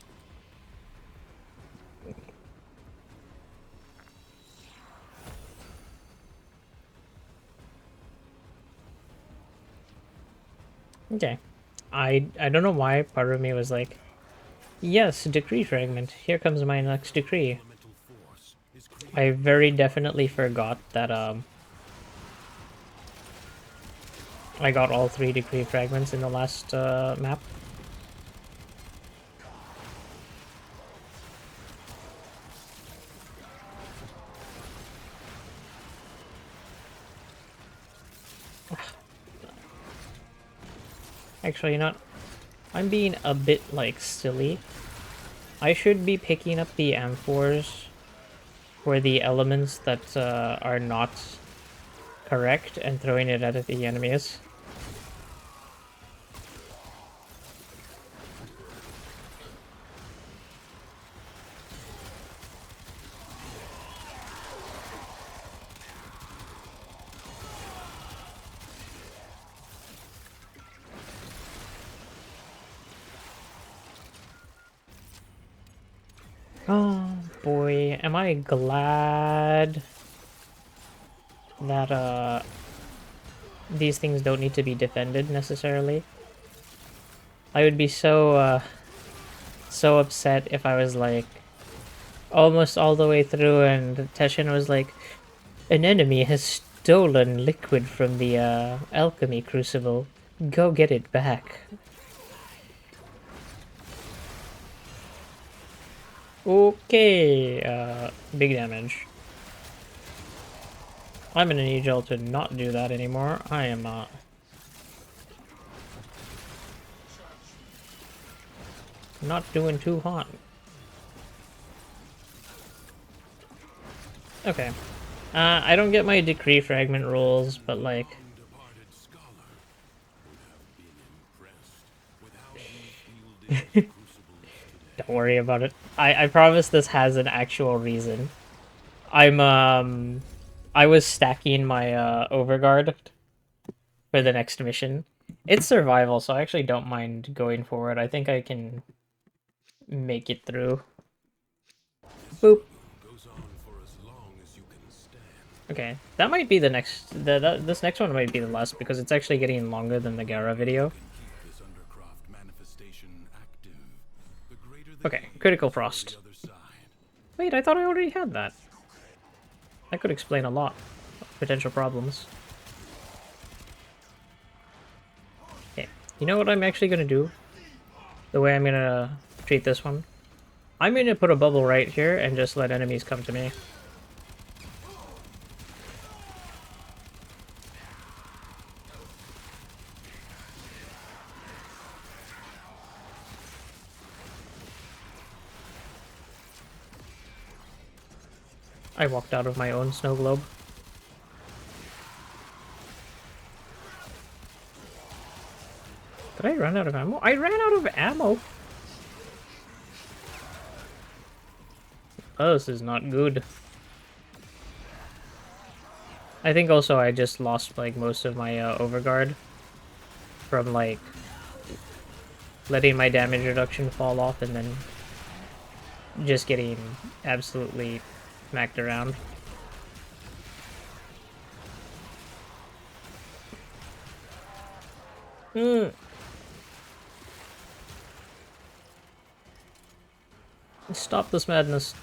Speaker 1: Okay. I don't know why part of me was like, yes, decree fragment. Here comes my next decree.
Speaker 2: Elemental force is created.
Speaker 1: I very definitely forgot that I got all 3 decree fragments in the last map. Actually, you know what? I'm being a bit, like, silly. I should be picking up the amphors for the elements that are not correct and throwing it at the enemies. Oh boy, am I glad that these things don't need to be defended necessarily. I would be so upset if I was like almost all the way through and Teshin was like, an enemy has stolen liquid from the alchemy crucible. Go get it back. Okay, big damage. I'm gonna need y'all to not do that anymore. I am not doing too hot. Okay. I don't get my decree fragment rolls, but like,
Speaker 2: Departed scholar would have been impressed with how you wielded the crucibles today.
Speaker 1: don't worry about it. I promise this has an actual reason. I'm I was stacking my overguard for the next mission. It's survival, so I actually don't mind going forward. I think I can make it through. Boop.
Speaker 2: Goes on for as long as you can stand.
Speaker 1: Okay, that might be the next. This next one might be the last because it's actually getting longer than the Gara video.
Speaker 2: Keep this undercroft manifestation active. The greater the
Speaker 1: Okay,
Speaker 2: heat
Speaker 1: critical
Speaker 2: on the
Speaker 1: frost.
Speaker 2: other side.
Speaker 1: Wait, I thought I already had that. That could explain a lot of potential problems. Okay, you know what I'm actually gonna do? The way I'm gonna treat this one? I'm gonna put a bubble right here and just let enemies come to me. I walked out of my own snow globe. Did I run out of ammo? I ran out of ammo! Oh, this is not good. I think also I just lost like most of my overguard from like letting my damage reduction fall off and then just getting absolutely smacked around. Stop this madness.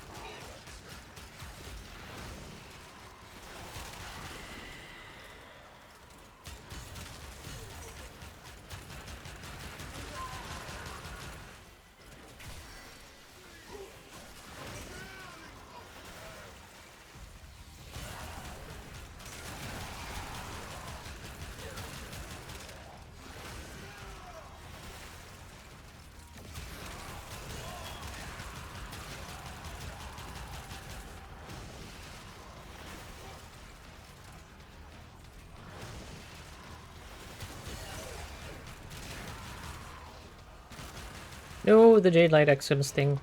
Speaker 1: No, the Jade Light Exodus thing.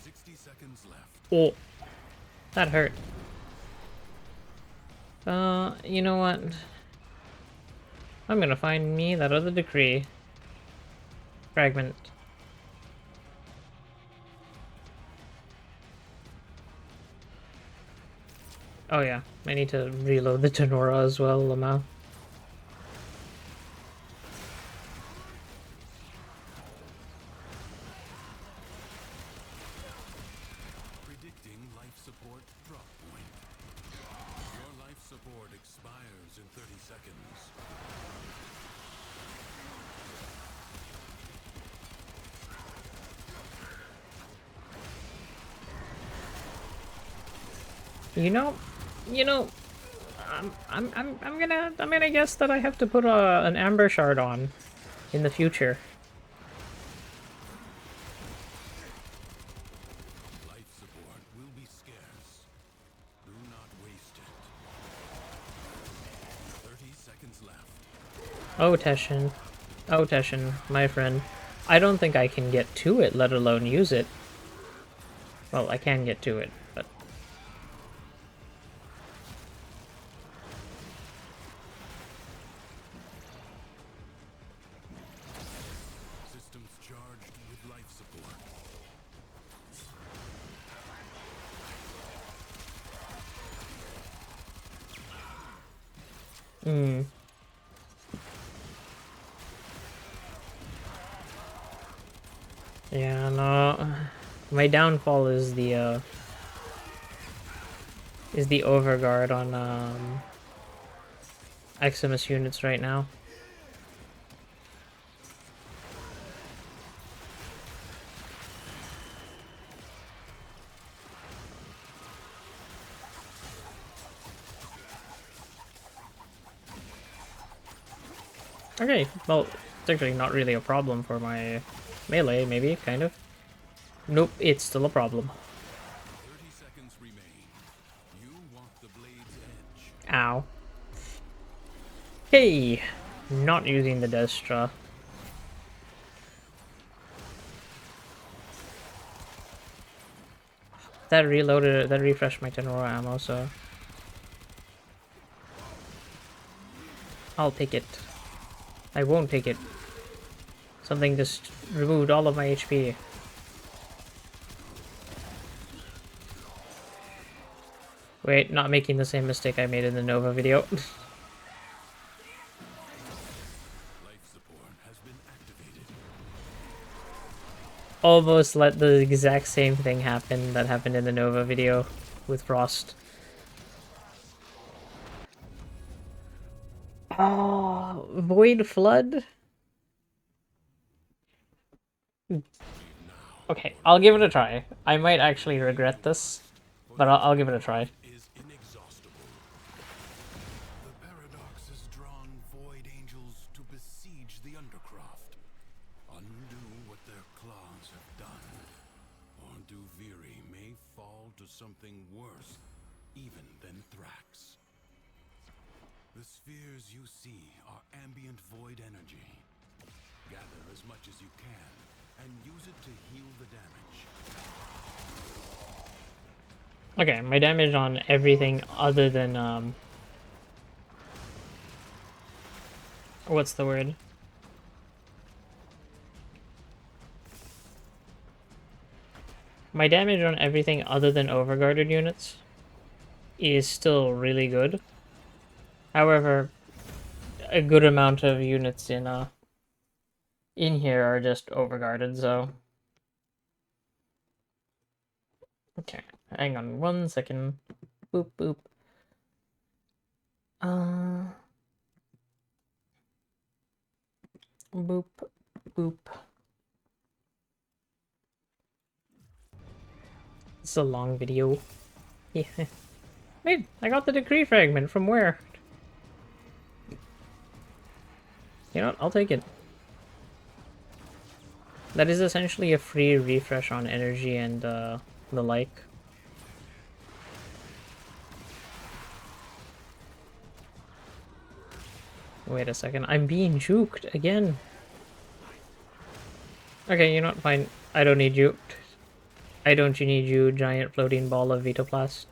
Speaker 2: 60 seconds left.
Speaker 1: Oh, that hurt. You know what? I'm gonna find me that other decree. Fragment. Oh yeah, I need to reload the Tenora as well, Lamau.
Speaker 2: Predicting life support drop point. Your life support expires in 30 seconds.
Speaker 1: You know, I'm gonna guess that I have to put an Amber Shard on in the future.
Speaker 2: Life support will be scarce. Do not waste it. 30 seconds left.
Speaker 1: Oh, Teshin. Oh, Teshin, my friend. I don't think I can get to it, let alone use it. Well, I can get to it, but...
Speaker 2: Systems charged with life support.
Speaker 1: Hmm. Yeah, no. My downfall is the overguard on Eximus units right now. Okay, well, it's actually not really a problem for my melee, maybe, kind of. Nope, it's still a problem.
Speaker 2: 30 seconds remain. You want the blade's edge.
Speaker 1: Ow. Hey! Not using the Destra. That reloaded, that refreshed my Tenora ammo, so I'll take it. I won't take it. Something just removed all of my HP. Wait, not making the same mistake I made in the Nova video.
Speaker 2: Life support has been activated.
Speaker 1: Almost let the exact same thing happen that happened in the Nova video with Frost. Oh, Void Flood? Okay, I'll give it a try. I might actually regret this, but I'll give it a try.
Speaker 2: Is inexhaustible. The paradox has drawn void angels to besiege the Undercroft, undo what their claws have done, or Duviri may fall to something worse, even than Thrax. The spheres you see are ambient void energy. Gather as much as you can, and use it to heal the damage.
Speaker 1: Okay, my damage on everything other than, what's the word? My damage on everything other than overguarded units is still really good. However, a good amount of units in here are just overguarded, so... Okay, hang on 1 second. Boop, boop. Boop, boop. It's a long video. Yeah. Wait, I got the decree fragment from where? You know what? I'll take it. That is essentially a free refresh on energy and the like. Wait a second, I'm being juked again. Okay, you know what? Fine. I don't need you. I don't need you, giant floating ball of Vitoplast.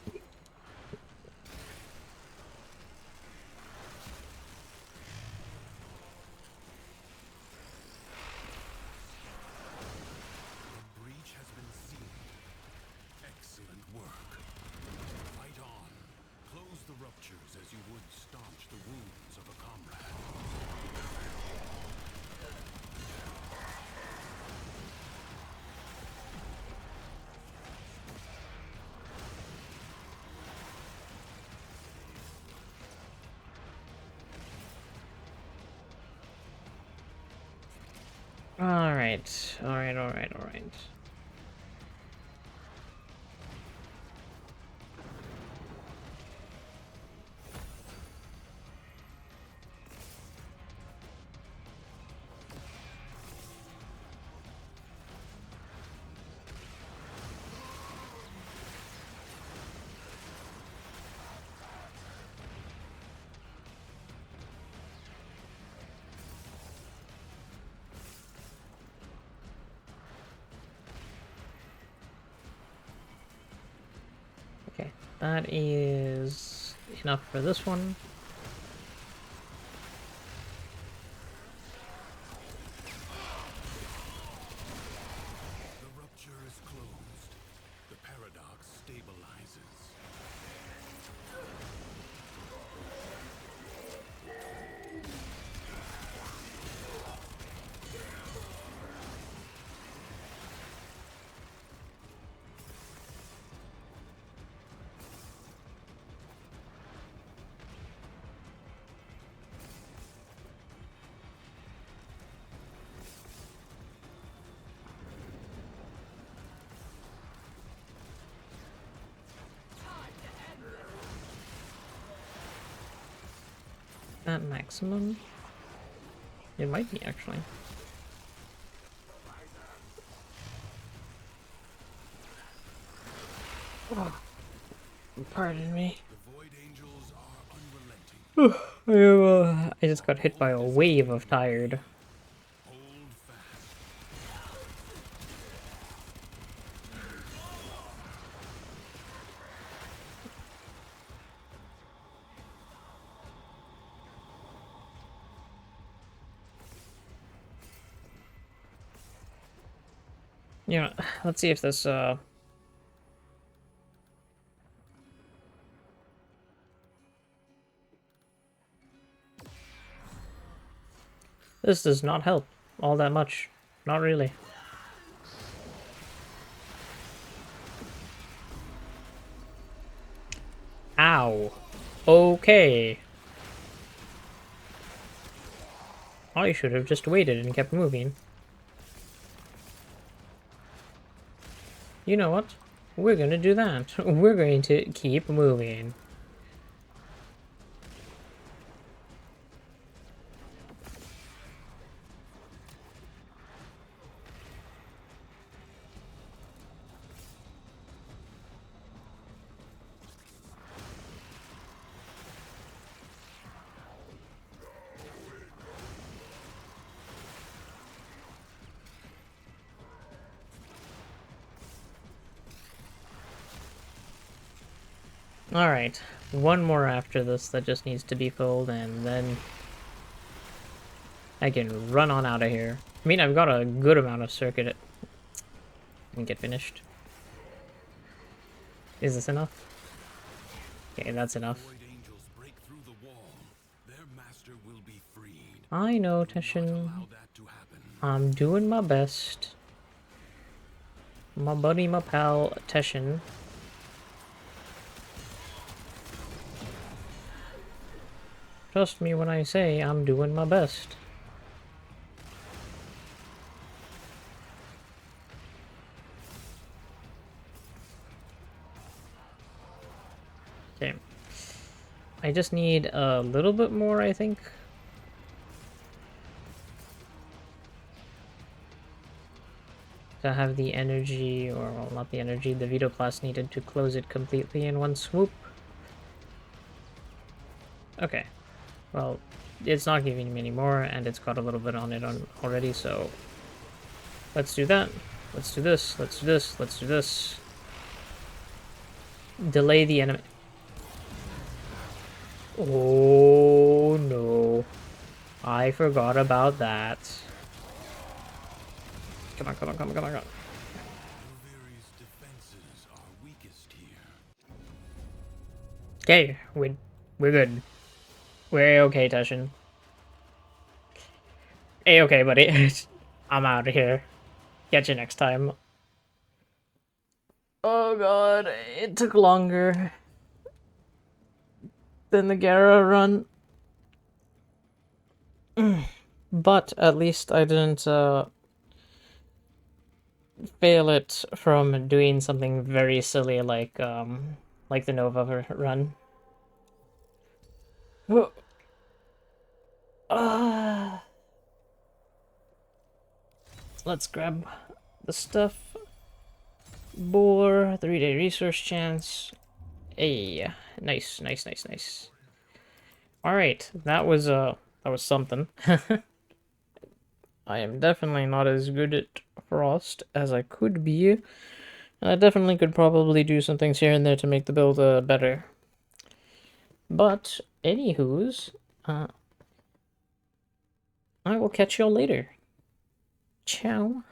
Speaker 2: The breach has been sealed. Excellent work. Fight on. Close the ruptures as you would staunch the wounds of a comrade.
Speaker 1: Alright, alright. Okay, that is enough for this one.
Speaker 2: The rupture is closed. The paradox stabilizes.
Speaker 1: That maximum? It might be, actually. Oh, pardon me.
Speaker 2: The void angels are unrelenting.
Speaker 1: I just got hit by a wave of tired.
Speaker 2: Hold fast.
Speaker 1: You know, let's see if this this does not help all that much. Not really. Ow. Okay. I should have just waited and kept moving. You know what? We're gonna do that. We're going to keep moving. Alright, one more after this that just needs to be filled, and then I can run on out of here. I mean, I've got a good amount of circuit and get finished. Is this enough? Okay, that's enough. I know, Teshin. I'm doing my best. My buddy, my pal, Teshin. Trust me when I say I'm doing my best. Okay. I just need a little bit more, I think. To have the energy, or well, not the energy, the Vitoplast needed to close it completely in one swoop. Okay. Well, it's not giving me any more, and it's got a little bit on it already, so let's do that. Let's do this. Let's do this. Let's do this. Delay the enemy. Oh no. I forgot about that. Come on, come on, come on, come on, come on.
Speaker 2: Duviri's defenses are weakest here.
Speaker 1: Okay, we're good. We're okay, Tushin. Hey, okay, buddy. I'm out of here. Catch you next time. Oh god, it took longer than the Gara run. But at least I didn't fail it from doing something very silly like the Nova run. Let's grab the stuff. Boar, 3-day resource chance. Hey, nice, nice, nice, nice. All right, that was something. I am definitely not as good at Frost as I could be, and I definitely could probably do some things here and there to make the build better. But anywho's, I will catch y'all later. Ciao.